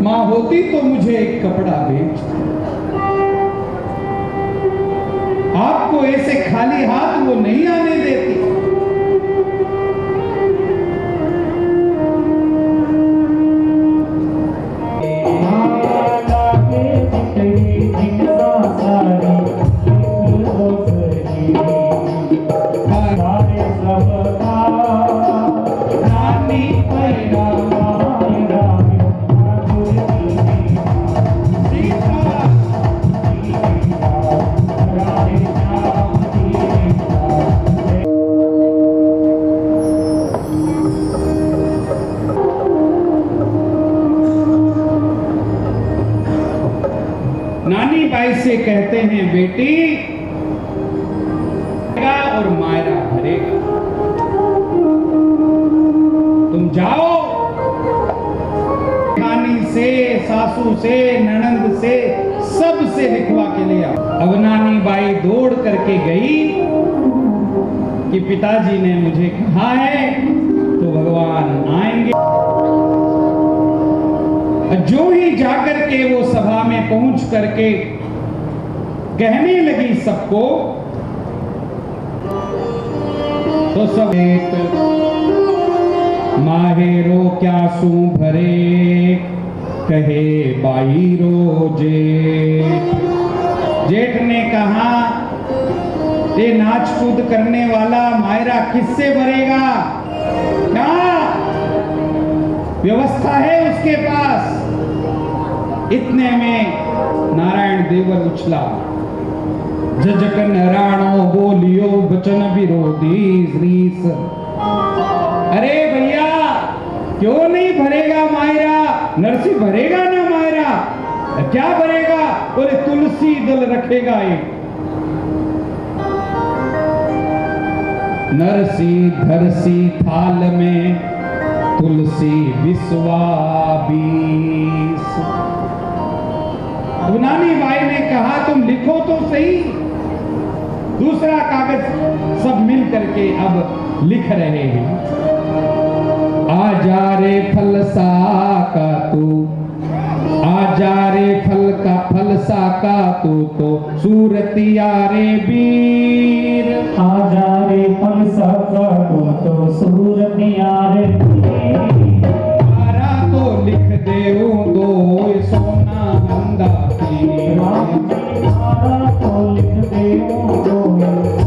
माँ होती तो मुझे एक कपड़ा बेचती, आपको ऐसे खाली हाथ वो नहीं आने देती। नानी बाई से कहते हैं बेटी और मायरा भरेगा, तुम जाओ नानी से, सासू से, ननंद से, सब से लिखवा के ले आओ। अब नानी बाई दौड़ करके गई कि पिताजी ने मुझे कहा है तो भगवान आएंगे। जो ही जाकर के वो सभा में पहुंच करके कहने लगी सबको, तो सब माहेरो क्या सू भरे कहे बाई रो जेठ। जेठ ने कहा ये नाच कूद करने वाला मायरा किससे भरेगा, क्या व्यवस्था है उसके पास। इतने में नारायण देवर उछला, जजकन राणो बोलियो बचन विरोधी श्रीस। अरे भैया क्यों नहीं भरेगा मायरा, नरसी भरेगा ना मायरा, क्या भरेगा, बोले तुलसी दल रखेगा एक। नरसी धरसी थाल में तुलसी बिस्वा 20। अब नानी बाई ने कहा तुम लिखो तो सही। दूसरा कागज सब मिल करके अब लिख रहे हैं। आजा रे फलसा का तू, आजा रे फलसा का तू तो सूरतिया रे वीर। आजा रे फलसा का तू तो सूरतिया रे वीर। तारा तो लिख दे दो सोना हंदा की। तारा तो लिख दे दो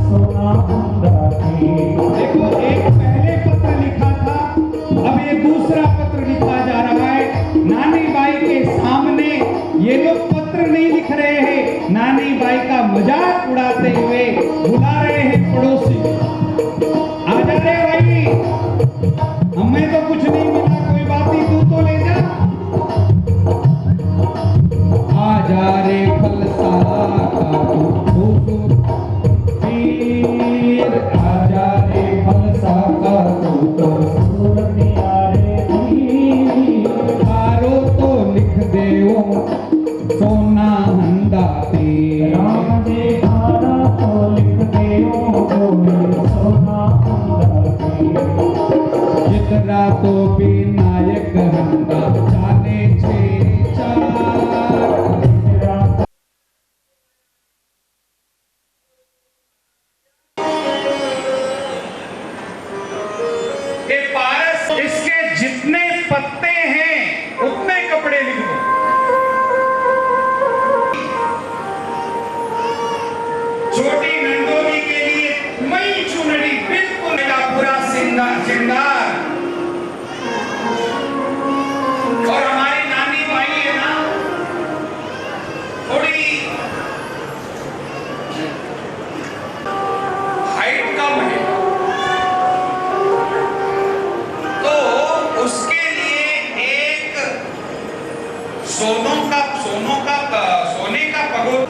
सोना हंदा की। देखो एक पहले पत्र लिखा था, अब ये दूसरा पत्र लिखा जा रहा है। नानी बाई के सामने ये लोग पत्र नहीं लिख रहे हैं, नानी बाई का मजाक उड़ाते हुए बुला रहे हैं पड़ोसी। आजा रे भाई, हमें तो कुछ नहीं मिला, कोई बात नहीं, तू तो ले जा। आजा रे फलसा का तू वीर, आजा रे फलसा का तू तो सूरतिया रे वीर। तारो तो सोना हंदा ते राम जे धारा तो लिख देओ गोवे सोना अंदाज़ी जितरा तो विनायक हंदा चाले छे चार ये पारस इसके जितने पत्ते हैं उतने कपड़े लिख दो। छोटी नंदोनी के लिए मई चुनरी बिल्कुल का पूरा श्रृंगार। और हमारी नानी भाई है ना, थोड़ी हाइट कम है, तो उसके लिए एक सोने का पगोट,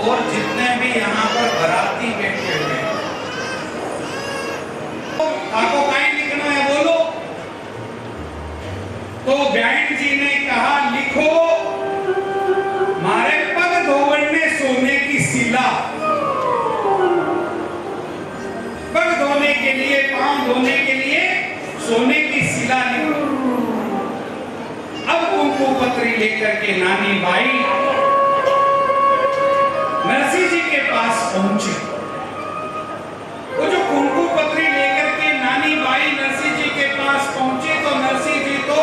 और जितने भी यहाँ पर बराती बैठे हुए हैं, आपको कहीं लिखना है बोलो। तो ब्याइन जी ने कहा लिखो, मारे पग धोवने सोने की सिला। पग धोने के लिए, पांव धोने के लिए सोने की सिला लिखो। अब कुमकुम पत्री लेकर के नानी बाई नरसिंह जी के पास पहुंची। वो जो कुमकुम पत्री लेकर के नानी बाई नरसिंह जी के पास पहुंची, तो नरसिंह जी तो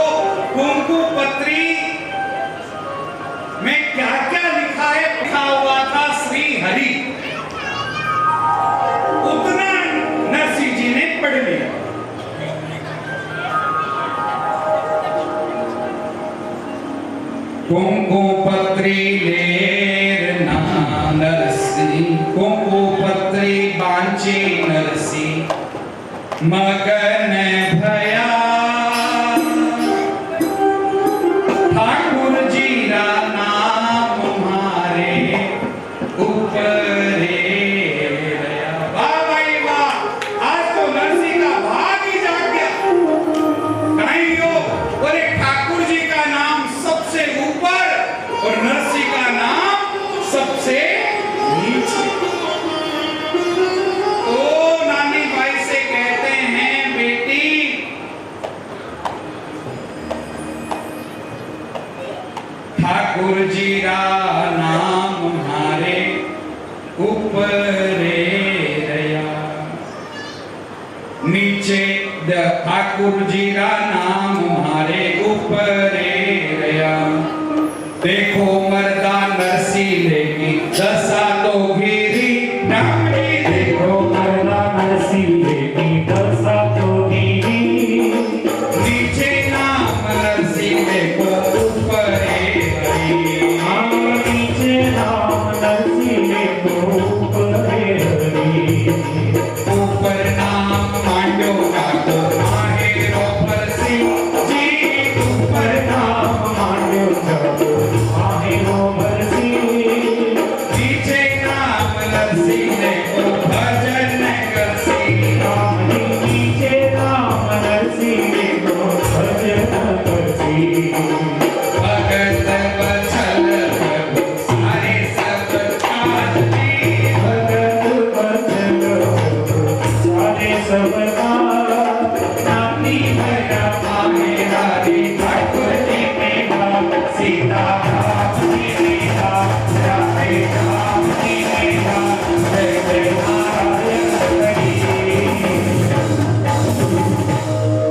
कुमकुम पत्री में क्या क्या लिखा है, लिखा हुआ था श्री हरि, उतना नरसिंह जी ने पढ़ लिया। कुमकुम पत्री लेर ना नरसिंह, कुमकुम पत्री बांचे नरसिंह मगन भया। ठाकुर जी रा नाम मारे ऊपरे रया। वाह भाई वाह, आज तो नरसिंह का भाग ही जाग गया। कहीं हो बोले ठाकुर जी का नाम सबसे ऊपर और नरसिंह का नाम सबसे नीचे। तो नानी भाई से कहते हैं बेटी, ठाकुर जी रा नाम हारे ऊपरे रया, नीचे ठाकुर जी रा नाम हारे ऊपरे रया। देखो मर्दा नरसिंह लेगी दशा तो घिरी, राम जी देखो मरना नरसिंह की दशा तो गिरी। नीचे नाम नरसिंह देखो ऊपरे हरि। हम नीचे नाम नरसिंह को ऊपरे हरि। ऊपर नाम मांडो का तो माहेरो परसी जी, ऊपर नाम मांडो जब माहेरो बरसी। नीचे नाम नरसिंह देखो भजन करसी। राम जी नीचे नाम नरसिंह को भजन करसी। भगत बचल प्रभु सारे सब काज जी। भगत बचन सारे सब काज। नानी भैया माहे राधे ठाकुर जी के नाम सीता राम जी के नाम राधे राम जी के नाम जय जय नारायण हरि।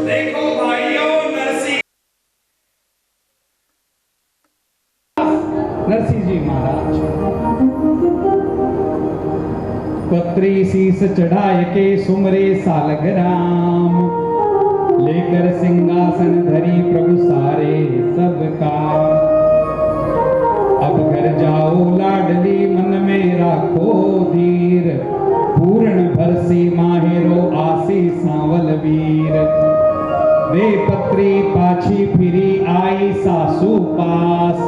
देखो भाइयों, नरसिंह नरसिंह जी महाराज पत्री शीस चढ़ाए के सुमरे सालग्राम, लेकर सिंहासन धरी प्रभु सारे सब काम। अब घर जाओ लाडली मन में राखो धीर, पूर्ण भरसी माहेरो आसी सांवल वीर। वे पत्री पाछी फिरी आई सासू पास,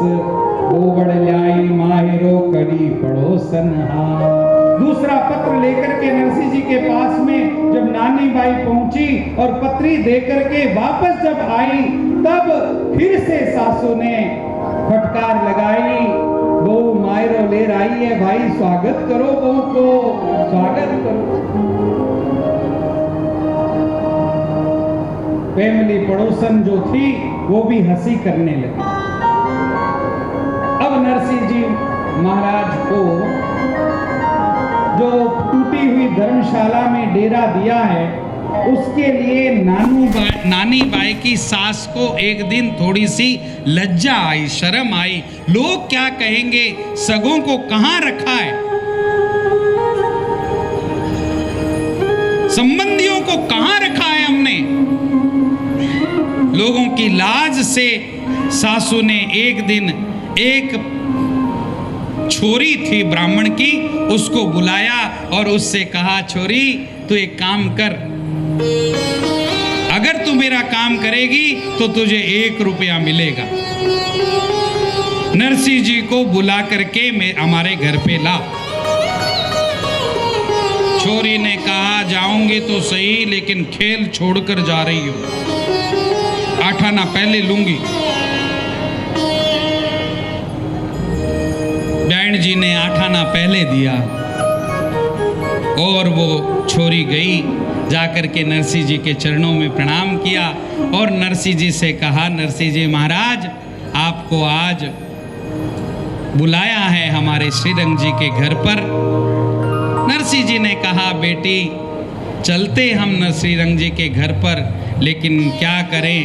गोवड़ लाई माहेरो कड़ी पड़ोसन हाथ। दूसरा पत्र लेकर के नरसिंह जी के पास में जब नानी बाई पहुंची और पत्री देकर के वापस जब आई, तब फिर से सासू ने फटकार लगाई, बहू मायरो लेर आई है, भाई स्वागत करो बहू को, स्वागत करो। फैमिली पड़ोसन जो थी वो भी हंसी करने लगी। अब नरसिंह जी महाराज को जो टूटी हुई धर्मशाला में डेरा दिया है, उसके लिए नानी बाई की सास को एक दिन थोड़ी सी लज्जा आई, शर्म आई। लोग क्या कहेंगे, सगों को कहां रखा है, संबंधियों को कहां रखा है हमने। लोगों की लाज से सासू ने एक दिन एक छोरी थी ब्राह्मण की, उसको बुलाया और उससे कहा, छोरी तू एक काम कर, अगर तू मेरा काम करेगी तो तुझे 1 रुपया मिलेगा। नरसिंह जी को बुला करके हमारे घर पे ला। छोरी ने कहा, जाऊंगी तो सही, लेकिन खेल छोड़कर जा रही हो, 8 आना पहले लूंगी। बैंड जी ने 8 आना पहले दिया और वो छोरी गई, जाकर के नरसिंह जी के चरणों में प्रणाम किया और नरसिंह जी से कहा, नरसिंह जी महाराज आपको आज बुलाया है हमारे श्रीरंग जी के घर पर। नरसिंह जी ने कहा, बेटी चलते हम श्रीरंग जी के घर पर, लेकिन क्या करें,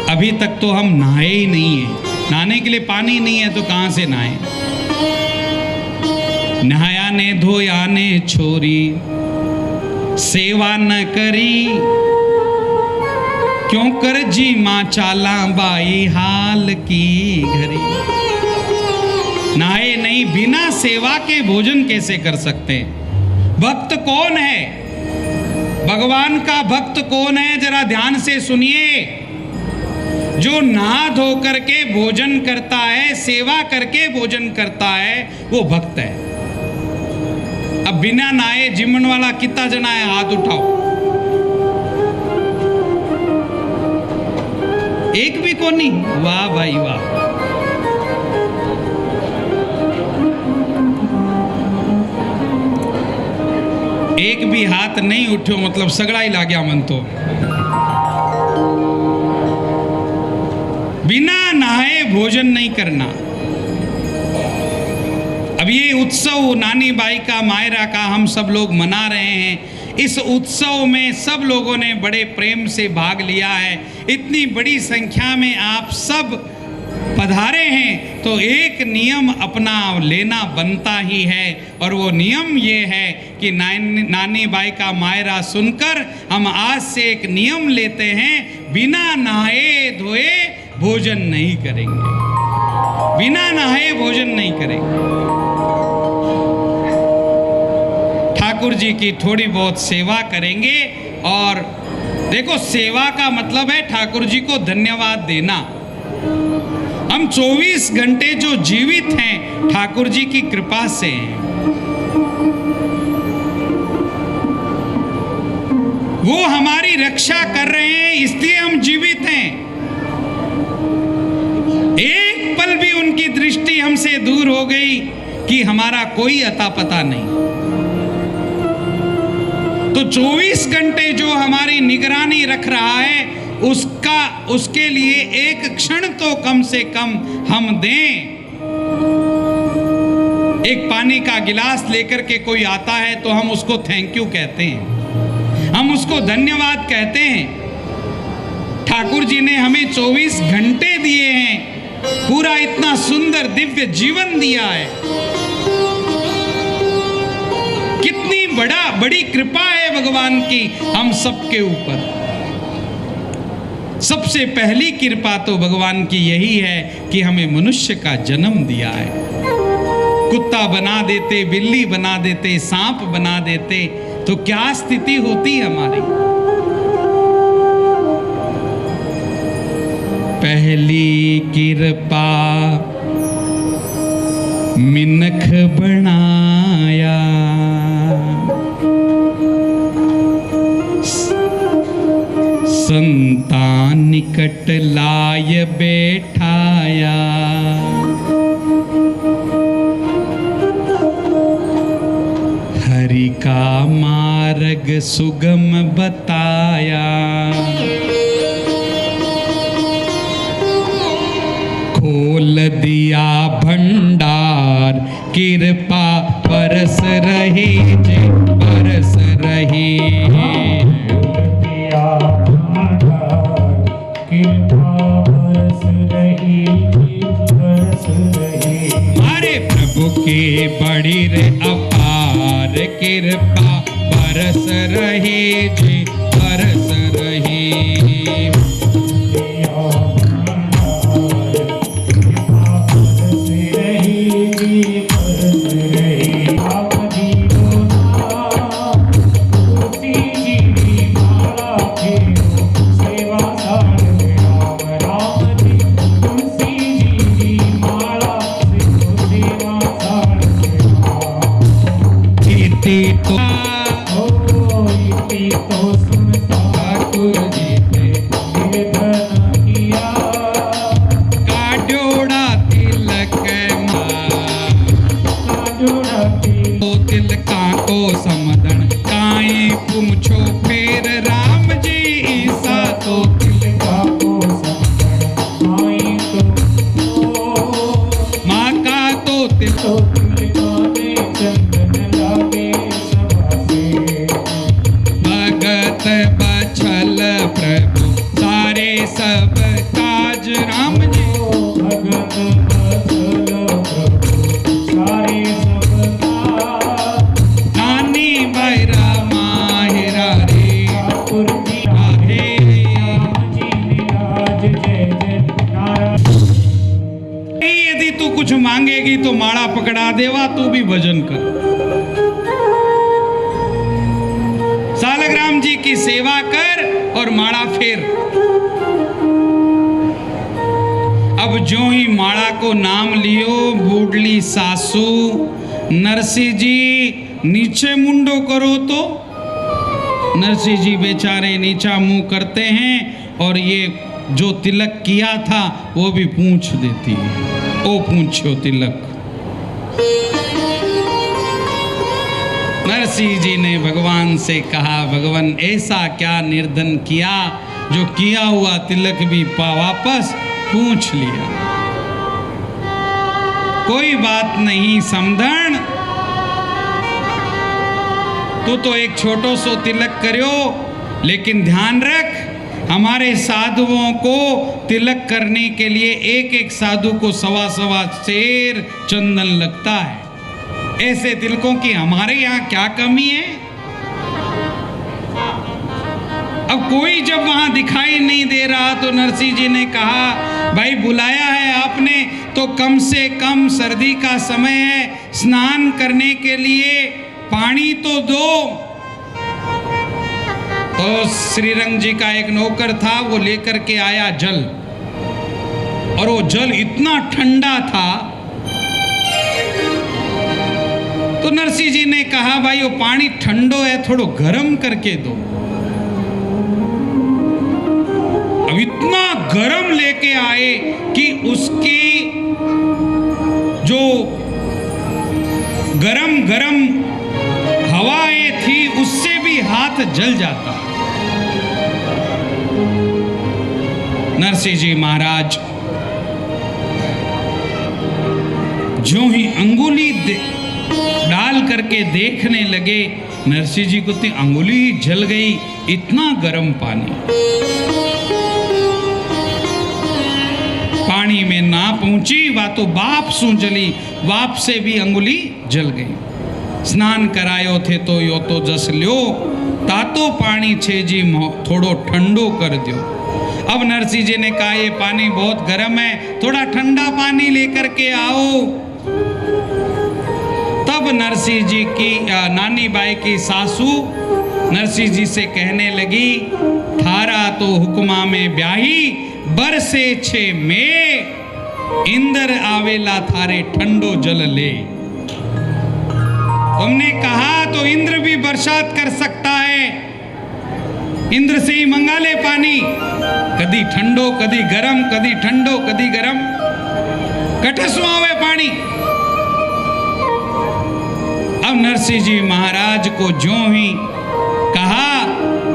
अभी तक तो हम नहाए ही नहीं है, नहाने के लिए पानी नहीं है तो कहां से नहाए। नहाया ने धोया ने छोरी, सेवा न करी, क्यों कर जी मां चाला बाई हाल की घरी। नहाए नहीं, बिना सेवा के भोजन कैसे कर सकते हैं। भक्त कौन है, भगवान का भक्त कौन है, जरा ध्यान से सुनिए। जो नहा धो करके भोजन करता है, सेवा करके भोजन करता है, वो भक्त है। अब बिना नहाए जिमन वाला कितना जना है, हाथ उठाओ। एक भी को नहीं, वाह भाई वाह। एक भी हाथ नहीं उठो मतलब सगड़ा ही ला गया मन तो। बिना नहाए भोजन नहीं करना। अब ये उत्सव नानी बाई का, मायरा का हम सब लोग मना रहे हैं। इस उत्सव में सब लोगों ने बड़े प्रेम से भाग लिया है। इतनी बड़ी संख्या में आप सब पधारे हैं तो एक नियम अपना लेना बनता ही है, और वो नियम ये है कि नानी बाई का मायरा सुनकर हम आज से एक नियम लेते हैं, बिना नहाए धोए भोजन नहीं करेंगे, बिना नहाए भोजन नहीं करेंगे। ठाकुर जी की थोड़ी बहुत सेवा करेंगे, और देखो सेवा का मतलब है ठाकुर जी को धन्यवाद देना। हम 24 घंटे जो जीवित हैं ठाकुर जी की कृपा से हैं। वो हमारी रक्षा कर रहे हैं, इसलिए हम जीवित हैं। एक पल भी उनकी दृष्टि हमसे दूर हो गई कि हमारा कोई अता पता नहीं। तो 24 घंटे जो हमारी निगरानी रख रहा है, उसके लिए एक क्षण तो कम से कम हम दें। एक पानी का गिलास लेकर के कोई आता है तो हम उसको थैंक यू कहते हैं, हम उसको धन्यवाद कहते हैं। ठाकुर जी ने हमें 24 घंटे दिए हैं, पूरा इतना सुंदर दिव्य जीवन दिया है। कितनी बड़ी कृपा है भगवान की हम सबके ऊपर। सबसे पहली कृपा तो भगवान की यही है कि हमें मनुष्य का जन्म दिया है। कुत्ता बना देते, बिल्ली बना देते, सांप बना देते तो क्या स्थिति होती हमारी। पहली कृपा मिनख बनाया, संतान निकट लाय बैठाया, हरि का मार्ग सुगम बताया। खोल दिया भंडार कृपा बरस रही जे बरस रही। दिया भंडार कृपा बरस रही बरस रही। हमारे प्रभु की बड़ी रे अपार कृपा बरस रही जी बरस रही। मांगेगी तो माड़ा पकड़ा देवा, तू भी भजन कर। सालग्राम जी की सेवा कर और माड़ा फेर। अब जो ही माड़ा को नाम लियो, बूढ़ली सासू नरसिंह जी नीचे मुंडो करो तो नरसिंह जी बेचारे नीचा मुंह करते हैं और ये जो तिलक किया था वो भी पूछ देती है। ओ पूछो तिलक। नरसिंह जी ने भगवान से कहा, भगवान ऐसा क्या निर्धन किया जो किया हुआ तिलक भी वापस पूछ लिया। कोई बात नहीं समधन, तू तो एक छोटो सो तिलक करो, लेकिन ध्यान रख हमारे साधुओं को तिलक करने के लिए एक एक साधु को सवा सवा सेर चंदन लगता है। ऐसे तिलकों की हमारे यहाँ क्या कमी है? अब कोई जब वहां दिखाई नहीं दे रहा तो नरसिंह जी ने कहा, भाई बुलाया है आपने तो कम से कम सर्दी का समय है, स्नान करने के लिए पानी तो दो। तो श्रीरंग जी का एक नौकर था, वो लेकर के आया जल, और वो जल इतना ठंडा था तो नरसिंह जी ने कहा, भाई वो पानी ठंडो है, थोड़ो गर्म करके दो। अब इतना गर्म लेके आए कि उसकी जो गरम गरम हवाएं थी उससे भी हाथ जल जाता। नरसिंह जी महाराज जो ही अंगुली डाल करके देखने लगे, नरसिंह जी को तो अंगुली ही जल गई, इतना गर्म पानी। पानी में ना पहुंची वा तो बाप सू जली, बाप से भी अंगुली जल गई। स्नान करायो थे तो यो तो जस ल्यो, तातो पानी छे जी थोड़ो ठंडो कर दियो। अब नरसिंह जी ने कहा, ये पानी बहुत गर्म है, थोड़ा ठंडा पानी लेकर के आओ। तब नरसिंह जी की नानी बाई की सासू नरसिंह जी से कहने लगी, थारा तो हुक्मा में ब्याही बरसे छे में, इंदर आवेला थारे ठंडो जल ले। तुमने कहा तो इंद्र भी बरसात कर सकता है, इंद्र से ही मंगा ले पानी, कदी ठंडो कदी गरम, कदी ठंडो कदी गरम, कटसवा हुए पानी। अब नरसिंह जी महाराज को ज्यों ही कहा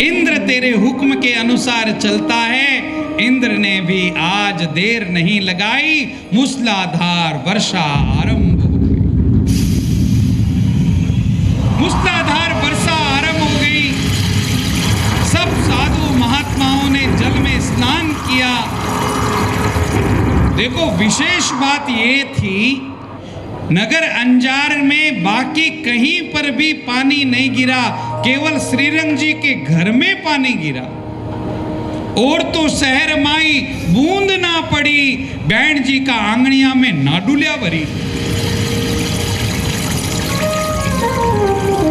इंद्र तेरे हुक्म के अनुसार चलता है, इंद्र ने भी आज देर नहीं लगाई, मूसलाधार वर्षा आरंभ हो गई। मूसलाधार वर्षा आरंभ हो गई। सब साधु महात्माओं ने जल में स्नान किया। देखो विशेष बात ये थी, नगर अंजार में बाकी कहीं पर भी पानी नहीं गिरा, केवल श्रीरंग जी के घर में पानी गिरा। और तो शहर माई बूंद ना पड़ी, बैंड जी का आंगनिया में ना डुलिया भरी।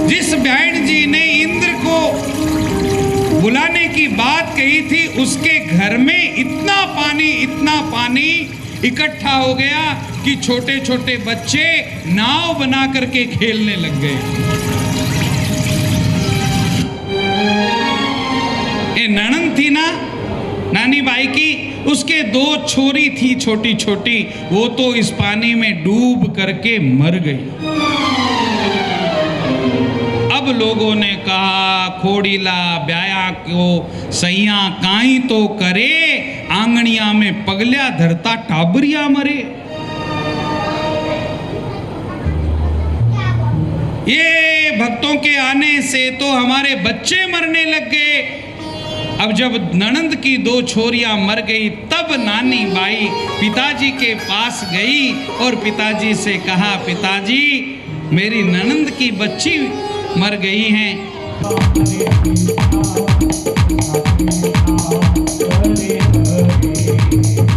जिस बैंड जी ने इंद्र को बुलाने की बात कही थी, उसके घर में इतना पानी इकट्ठा हो गया कि छोटे छोटे बच्चे नाव बना करके खेलने लग गए। ये ननद थी ना नानी बाई की, उसके 2 छोरी थी छोटी छोटी, वो तो इस पानी में डूब करके मर गई। अब लोगों ने कहा खोड़ीला ब्याया को सैया काई तो करे, आंगनिया में पगल्या धरता टाबरिया मरे। ये भक्तों के आने से तो हमारे बच्चे मरने लग गए। अब जब ननंद की 2 छोरियां मर गई, तब नानी बाई पिताजी के पास गई और पिताजी से कहा पिताजी मेरी ननंद की बच्ची मर गई हैं।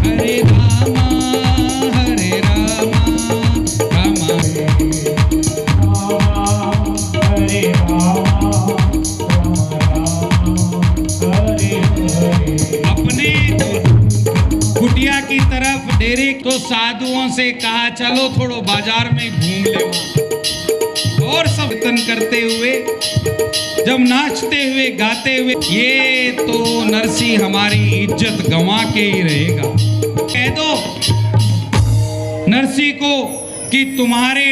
हरे रामा रामा हरे अपने कुटिया की तरफ डेरे तो साधुओं से कहा चलो थोड़ो बाजार में घूम ले। और सब कीर्तन करते हुए, जब नाचते हुए गाते हुए, ये तो नरसिंह हमारी इज्जत गंवा के ही रहेगा। कह दो नरसिंह को कि तुम्हारे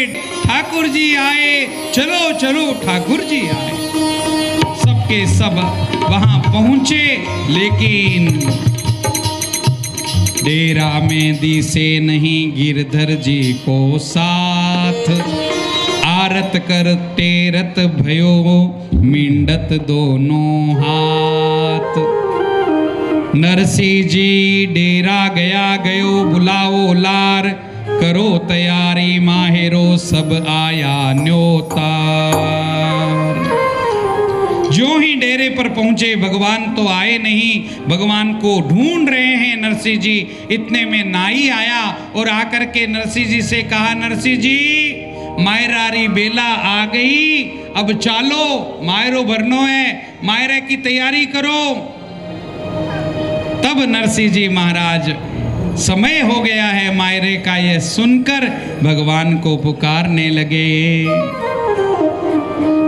ठाकुर जी आए, चलो चलो ठाकुर जी आए। सबके सब वहां पहुंचे, लेकिन डेरा में दिसे नहीं गिरधर जी को साथ। आरत कर तेरत भयो मिंडत दोनों हाथ। नरसिंह जी डेरा गया गयो, बुलाओ लार, करो तैयारी माहेरो, सब आया न्योतार। जो ही डेरे पर पहुंचे, भगवान तो आए नहीं, भगवान को ढूंढ रहे हैं नरसिंह जी। इतने में नाई आया और आकर के नरसिंह जी से कहा नरसिंह जी मायरारी बेला आ गई, अब चालो मायरो भरनो है, मायरे की तैयारी करो। तब नरसिंह जी महाराज समय हो गया है मायरे का, यह सुनकर भगवान को पुकारने लगे।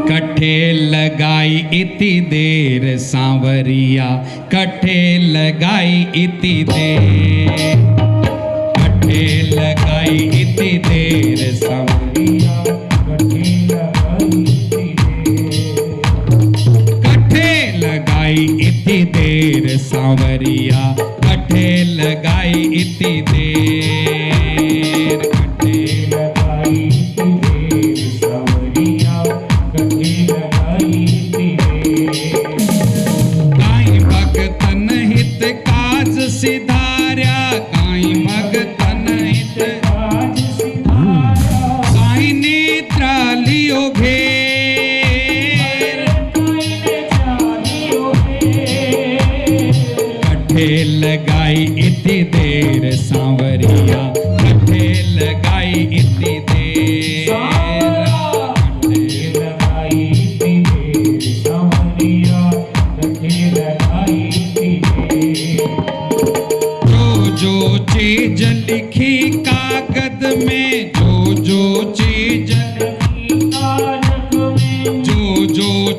कट्ठे लगाई इति देर सांवरिया, कट्ठे लगाई इति देर, कट्ठे लगाई इति देर सांवरिया, कट्ठे लगाई इति देर सांवरिया, कट्ठे लगाई इति देर, कट्ठे लगाई इति देर सांवरिया, कट्ठे लगाई इति देर। काई भगतन हित काज सिधार्या, काई भगतन हित काज सिधार्या, काई नेत्रा लियो घेर, काई नेत्रा लियो घेर। कट्ठे लगाई इति देर सांवरिया, कट्ठे लगाई इति देर, कट्ठे लगाई इति देर सांवरिया, कट्ठे लगाई इति देर। जो चीज लिखी कागज में, जो चीज लिखी कागज में, जो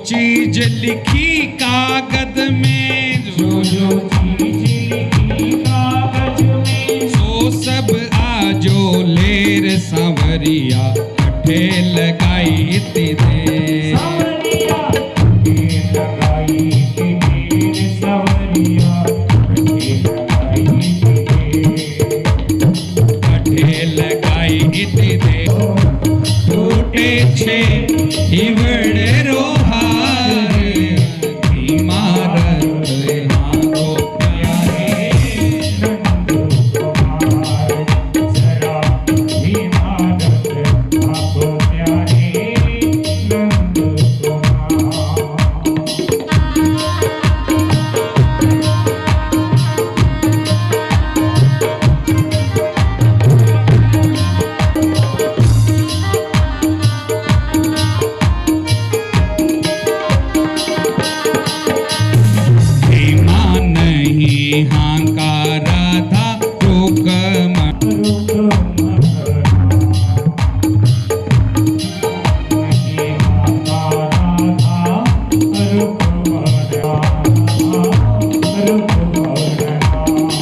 चीज लिखी कागज में, जो चीज लिखी कागज में, सो सब आजो लेर सांवरिया कठे लगाई दे। सांवरिया कठे लगाई दे, सांवरिया कठे लगाई दे। टूटे छे हिवड़ रोहार, इमारत हारो प्यारे। जरा इमारत आपको प्यारे नंद हाहाकारा था रोक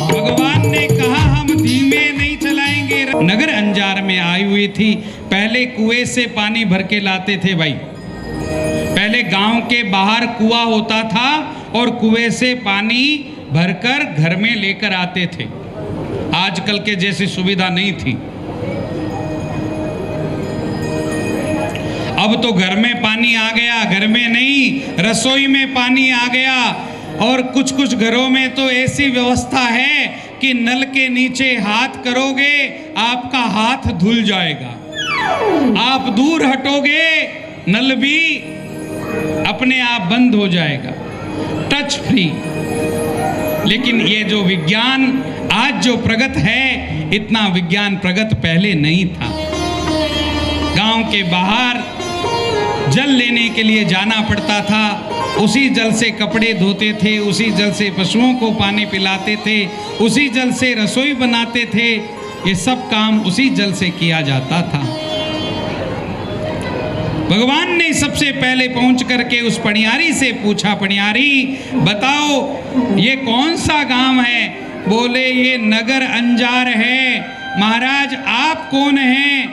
भगवान ने कहा हम धीमे नहीं चलाएंगे। नगर अंजार में आई हुई थी, पहले कुएं से पानी भर के लाते थे भाई। पहले गांव के बाहर कुआं होता था और कुएं से पानी भरकर घर में लेकर आते थे। आजकल के जैसी सुविधा नहीं थी। अब तो घर में पानी आ गया, घर में नहीं रसोई में पानी आ गया। और कुछ कुछ घरों में तो ऐसी व्यवस्था है कि नल के नीचे हाथ करोगे आपका हाथ धुल जाएगा, आप दूर हटोगे नल भी अपने आप बंद हो जाएगा, टच फ्री। लेकिन ये जो विज्ञान आज जो प्रगत है, इतना विज्ञान प्रगत पहले नहीं था। गांव के बाहर जल लेने के लिए जाना पड़ता था, उसी जल से कपड़े धोते थे, उसी जल से पशुओं को पानी पिलाते थे, उसी जल से रसोई बनाते थे। ये सब काम उसी जल से किया जाता था। भगवान ने सबसे पहले पहुंच करके उस पनियारी से पूछा, पनियारी बताओ ये कौन सा गांव है? बोले ये नगर अंजार है। महाराज आप कौन हैं?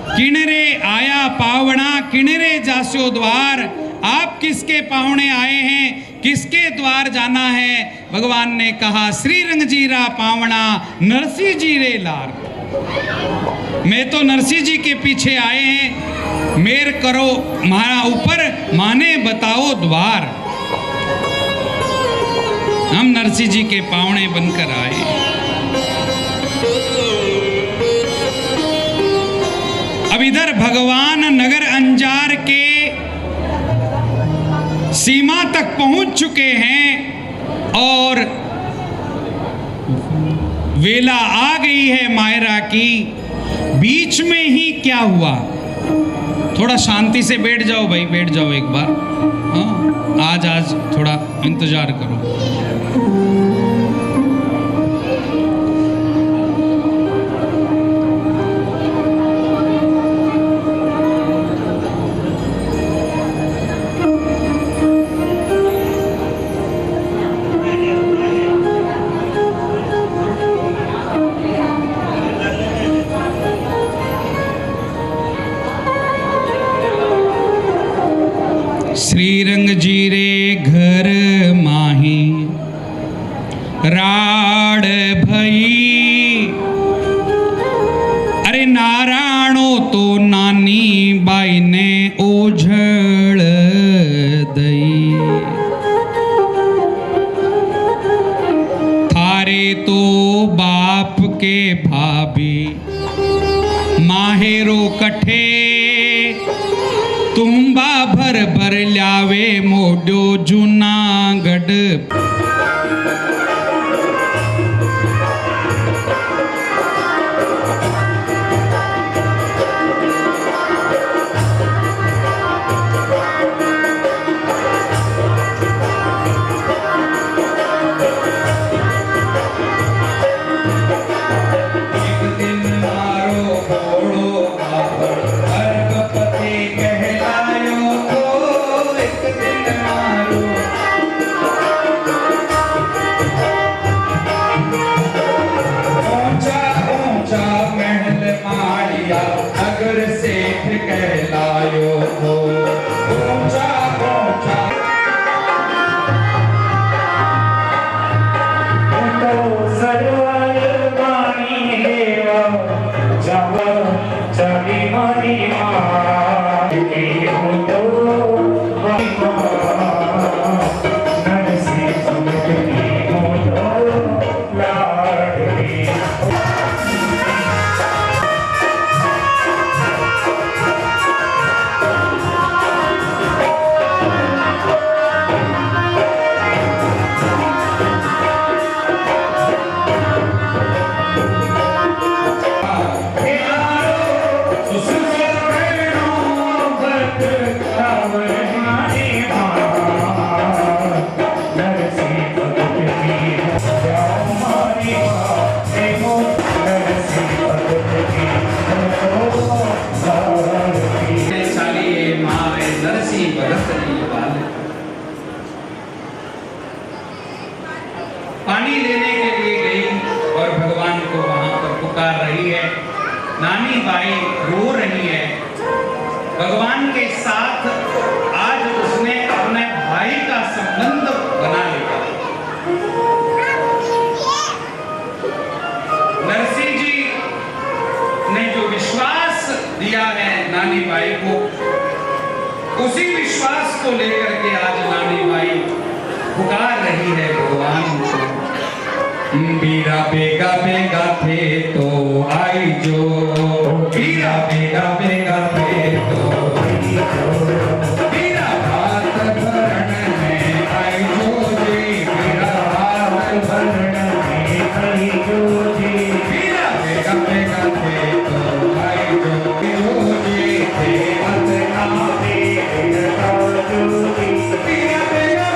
किणरे आया पावना किणरे जास्यो द्वार। आप किसके पाहुणे आए हैं, किसके द्वार जाना है? भगवान ने कहा श्री रंग जीरा पावना नरसिंह जी रे लार। मैं तो नरसिंह जी के पीछे आए हैं, मेर करो मारा ऊपर, माने बताओ द्वार। हम नरसिंह जी के पावणे बनकर आए। अब इधर भगवान नगर अंजार के सीमा तक पहुंच चुके हैं और वेला आ गई है मायरा की। बीच में ही क्या हुआ? थोड़ा शांति से बैठ जाओ भाई, बैठ जाओ एक बार। हाँ, आज थोड़ा इंतजार करो। श्री रंग जीरे घर माही राड भई। अरे नारायणो तो नानी बाई ने ओझड़ दई। थारे तो बाप के भाभी माहेरो कठे तुम्बा भर भर ल्यावे मोड्यो जूनागढ़। नानी बाई रो रही है। भगवान के साथ आज उसने अपने भाई का संबंध बना लिया। नरसिंह जी ने जो विश्वास दिया है नानी बाई को, उसी विश्वास को लेकर के आज नानी बाई पुकार रही है भगवान को। बीरा बेगा बेगा थे तो आई जो, बीरा बेगा बेगा थे तो आई जो, बीरा भात भरण में आई जो जी, बीरा भात भरण में आई जो जी, बीरा बेगा बेगा थे तो आई जो जी, थे अतना बेगा जो जी, बीरा बेगा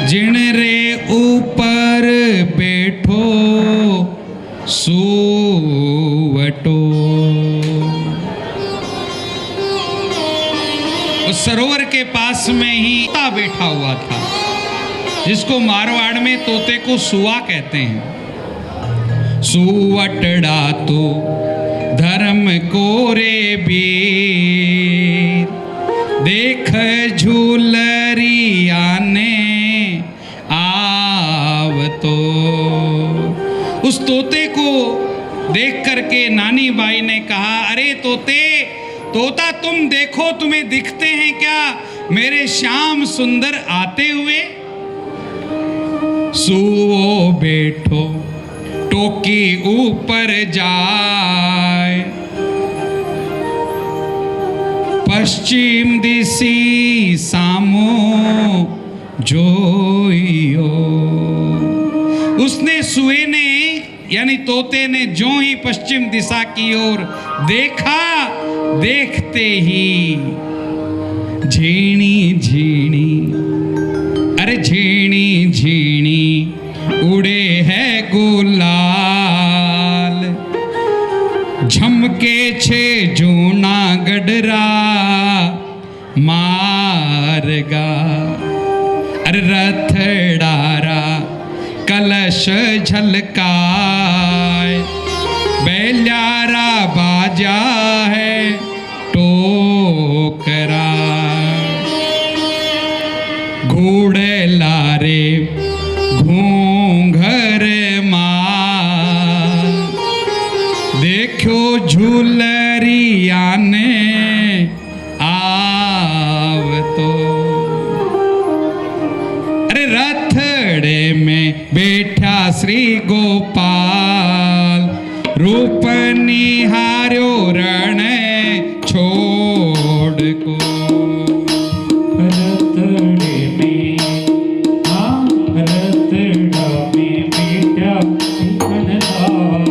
जिन रे ऊपर बैठो सुवटो। उस सरोवर के पास में ही तोता बैठा हुआ था, जिसको मारवाड़ में तोते को सुआ कहते हैं। सुवटड़ा तो धर्म को रे बीर, देख झूलरिया ने आवतो। उस तोते को देख करके नानी बाई ने कहा, अरे तोते, तोता तुम देखो, तुम्हें दिखते हैं क्या मेरे श्याम सुंदर आते हुए? सुओ बैठो टोकी ऊपर जाए, पश्चिम दिशी सामो जोइयो। उसने सुए ने यानी तोते ने जो ही पश्चिम दिशा की ओर देखा, देखते ही झीणी झीणी, अरे झीणी झीणी उड़े है गुलाल, झमके छे जूना गडरा मारगा। अरे रथडारा कलश झलकाए, बैल्यारा बाजा है टोकरा। घोड़े लारे घूंघर मार, देखो झूलरिया ने आवतो। अरे रथड़े में बैठा श्री गोपाल, रूप निहार्यो रण छोड़ को। रतड़े में रतड़ा में बेटा मनदार,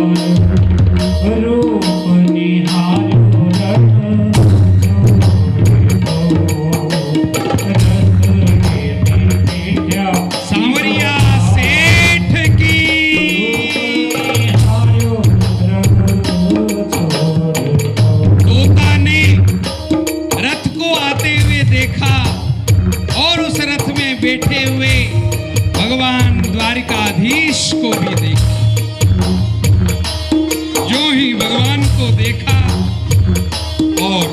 रूप निहार्यो रण सांवरिया सेठ की तोता ने रथ को आते हुए देखा और उस रथ में बैठे हुए भगवान द्वारिकाधीश को भी देखा। जो ही भगवान को देखा और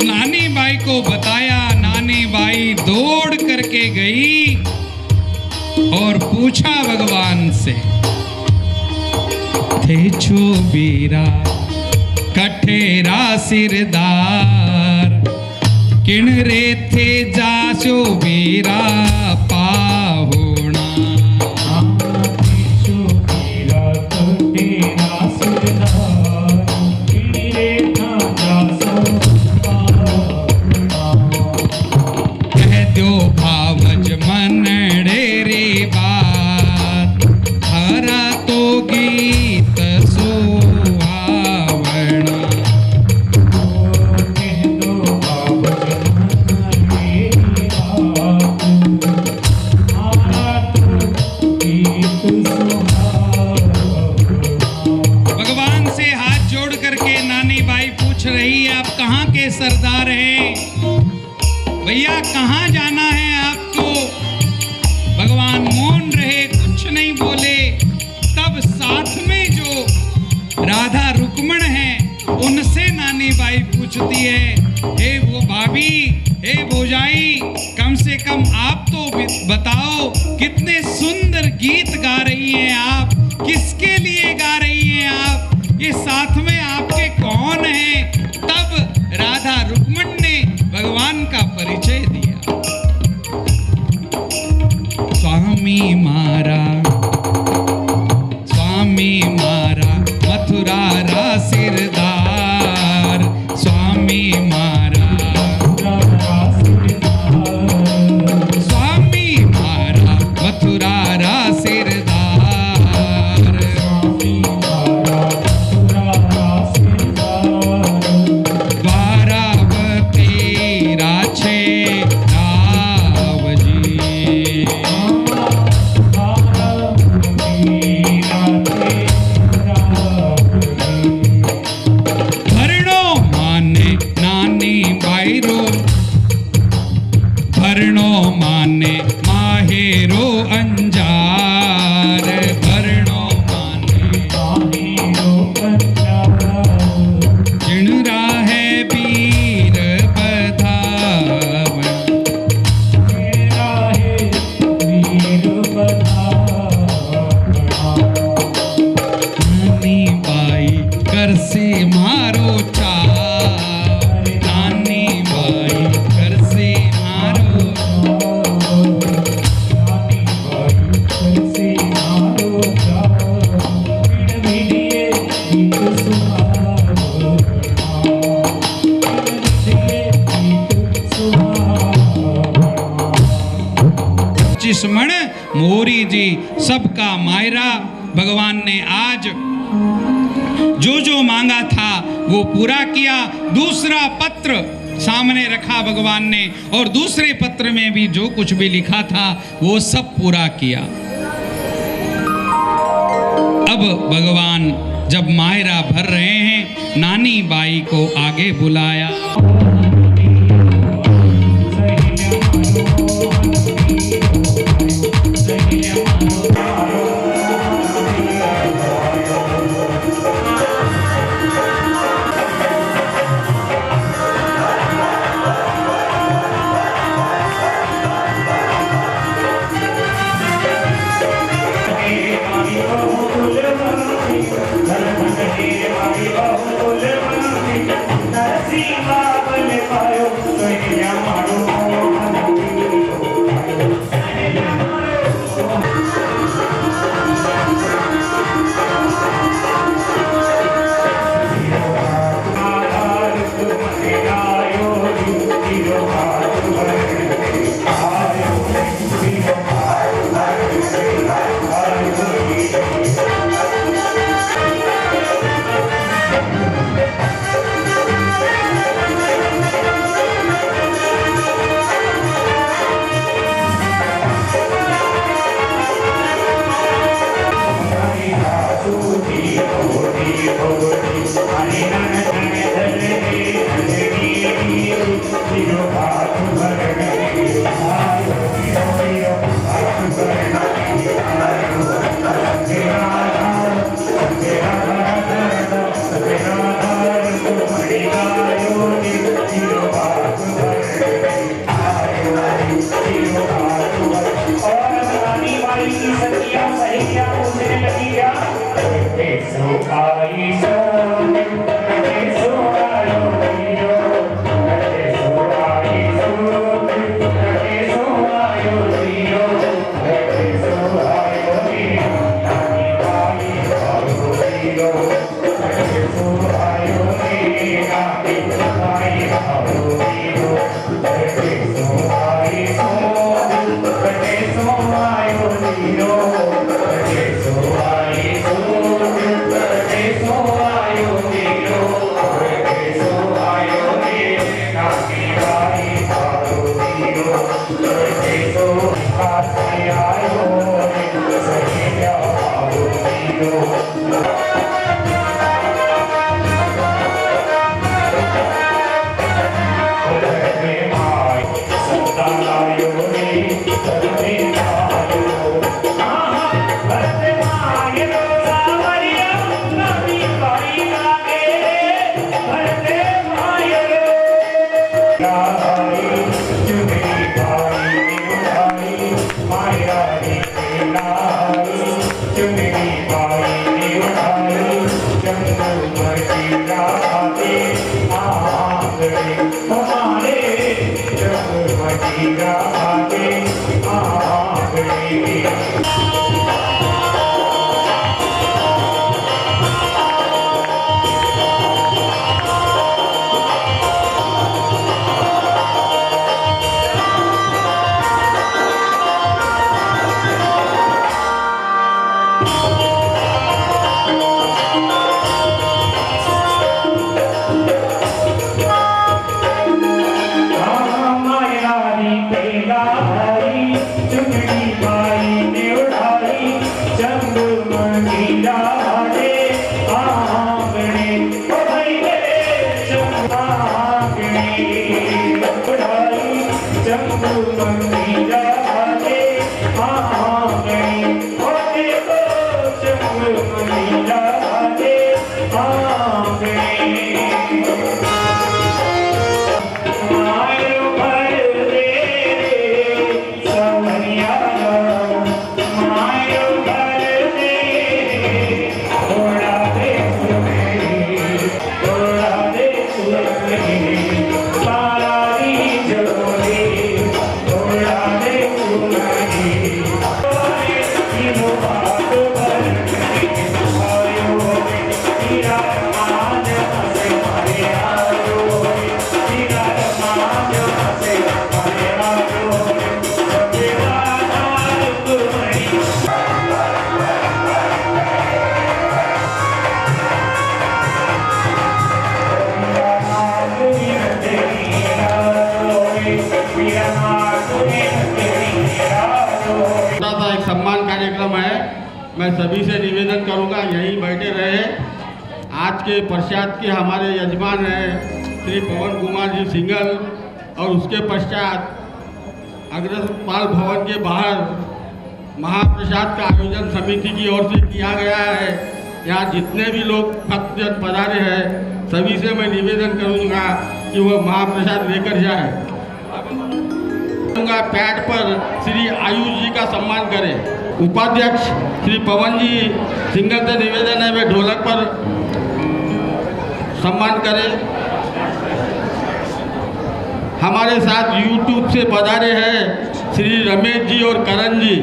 नानी बाई को बताया, नानी बाई दौड़ करके गई और पूछा भगवान से, थे छो बीरा कठेरा सिरदार, किण रे थे जासो बीरा पाहुणा। कह दो भावज मनड़े रे बात, हरा तो गीत सुहावना। भगवान से हाथ जोड़ करके नानी बाई पूछ रही है, आप कहाँ के सरदार हैं भैया, कहाँ जाना है आपको? भगवान मौन रहे, कुछ नहीं बोले। तब साथ में जो राधा रुक्मण है उनसे नानी बाई पूछती है, हे वो भाभी, हे भोजाई, कम से कम आप तो बताओ कितने सुंदर गीत गा रही हैं आप, किसके लिए गा रही हैं आप, ये साथ में आपके कौन हैं? तब राधा रुक्मण ने भगवान का परिचय दिया। स्वामी मारा मथुरा रा सिरदार, स्वामी मारा मथुरा रा सिरदार। माने माहेरो अंजार, भरणो माने माहेरो अंजार, जिण राहे वीर बधावन, मेरा है वीर बधावना। नानी बाई कर से मारो चार, नानी बाई कर से मारो नानी बाई करसे मारो चार, बिन मिलिए गीत सुहावना, बिन मिलिए गीत सुहावना। चिस्मण मोरी जी सबका मायरा। भगवान ने आज जो जो मांगा था वो पूरा किया। दूसरा पत्र सामने रखा भगवान ने, और दूसरे पत्र में भी जो कुछ भी लिखा था वो सब पूरा किया। अब भगवान जब मायरा भर रहे हैं, नानी बाई को आगे बुलाया। जंगल मंदिर सम्मान कार्यक्रम है। मैं सभी से निवेदन करूंगा यहीं बैठे रहे। आज के प्रसाद के हमारे यजमान हैं श्री पवन कुमार जी सिंघल, और उसके पश्चात अग्रपाल भवन के बाहर महाप्रसाद का आयोजन समिति की ओर से किया गया है। यहाँ जितने भी लोग भक्तजन पधारे हैं सभी से मैं निवेदन करूँगा कि वह महाप्रसाद लेकर जाए। पैड पर श्री आयुष जी का सम्मान करें। उपाध्यक्ष श्री पवन जी सिंघल से निवेदन है वे ढोलक पर सम्मान करें। हमारे साथ YouTube से पधारे हैं श्री रमेश जी और करण जी।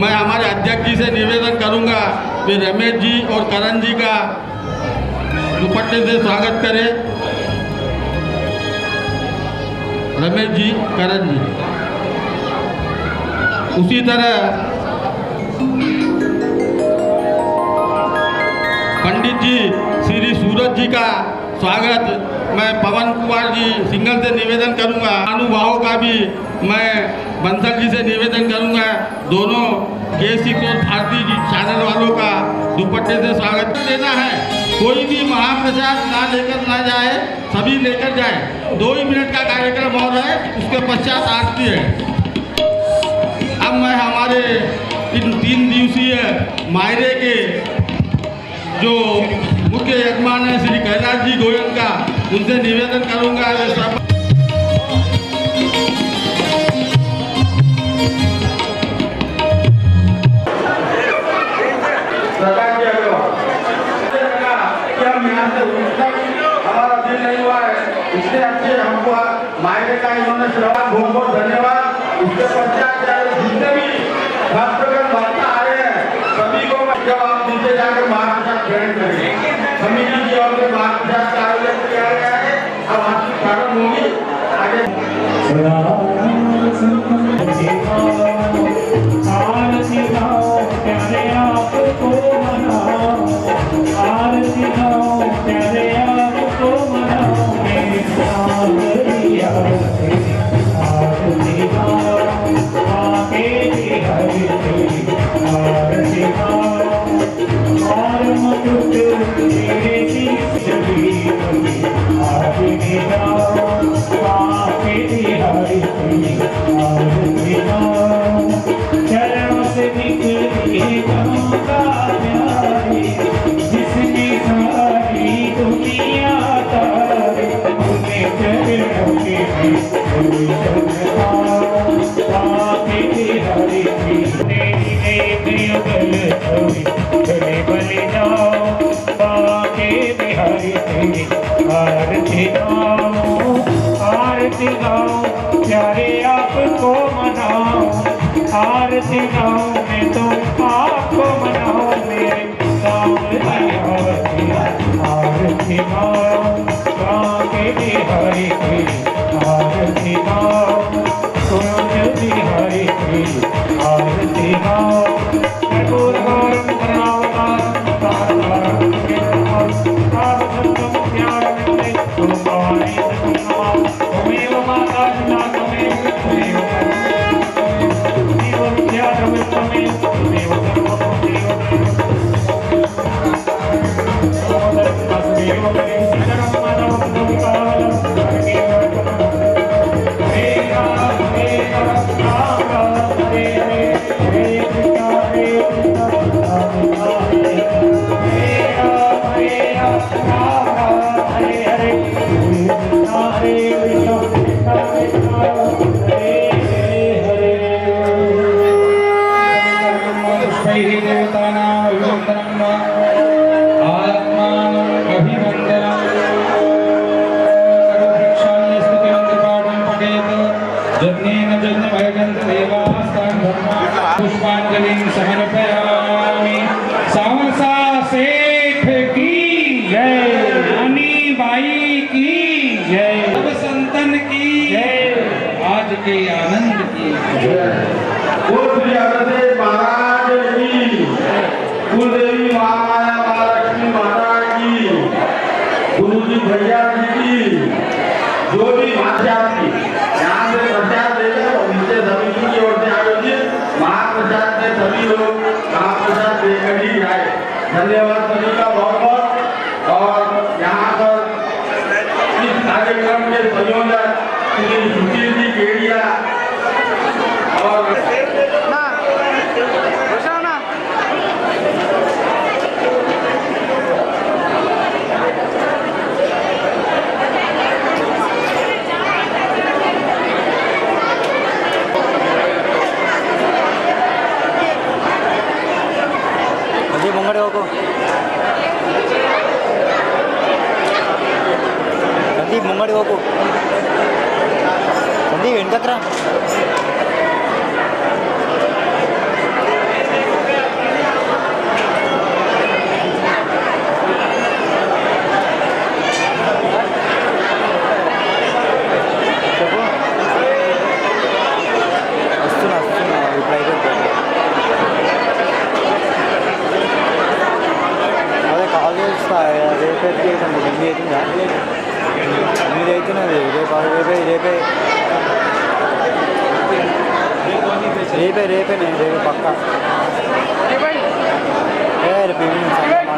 मैं हमारे अध्यक्ष जी से निवेदन करूंगा कि रमेश जी और करण जी का दुपट्टे से स्वागत करें। रमेश जी, करण जी। उसी तरह पंडित जी श्री सूरज जी का स्वागत मैं पवन कुमार जी सिंघल से निवेदन करूंगा। अनुभावों का भी मैं बंसल जी से निवेदन करूंगा। दोनों K6 और भारती जी चैनल वालों का दुपट्टे से स्वागत देना है। कोई भी महाप्रसाद ना लेकर ना जाए, सभी लेकर जाए। 2 ही मिनट का कार्यक्रम और है, उसके पश्चात आरती है। अब मैं हमारे इन 3 दिवसीय मायरे के जो मुख्य यजमान है श्री कैलाश जी गोयल का, उनसे निवेदन करूंगा वे सब हमारा दिल नहीं हुआ है, इससे अच्छे हमको मायने का इन्होंने श्रवण बहुत बहुत धन्यवाद। उसके पश्चात जितने भी भक्तगण भक्त आ रहे हैं सभी को जब आप नीचे जाकर महाप्रसाद ग्रहण करेंगे। समिति की ओर से महाप्रसाद का आयोजन किया गया है। अब आपकी प्रारंभ होगी आगे। आरती गाओ प्यारे आपको मनाओ, आरती गाओ मैं तो आपको मनाओ। मेरे गाँव की आरती गाओ, गाँव के बिहारी की आरती गाओ, सोच बिहारी की आरती गाओ। पुष्पांजलिं समर्पयामि। सावरसा सेठ की जय, रानी बाई की जय, सब संतन की जय, आज के आनंद की जय। महाराज की, कुलदेवी महामाया महालक्ष्मी माता की, गुरु जी भैया जी की, जो भी भाषा की यहाँ से प्रसाद देकर और नीचे समिति की ओर से आयोजित महाप्रसाद में सभी ముంగడి ఒక సందీప్ ముంగడి ఒక సందీప్ వెనకరా చెప్పు వస్తున్నా రిప్లై అదే కాల్ చేస్తా రేపే చేసాను 8 అవుతుందా 8 అవుతున్నది రేపే నేను రేపు పక్కా రేపు ఈవినింగ్ పక్కా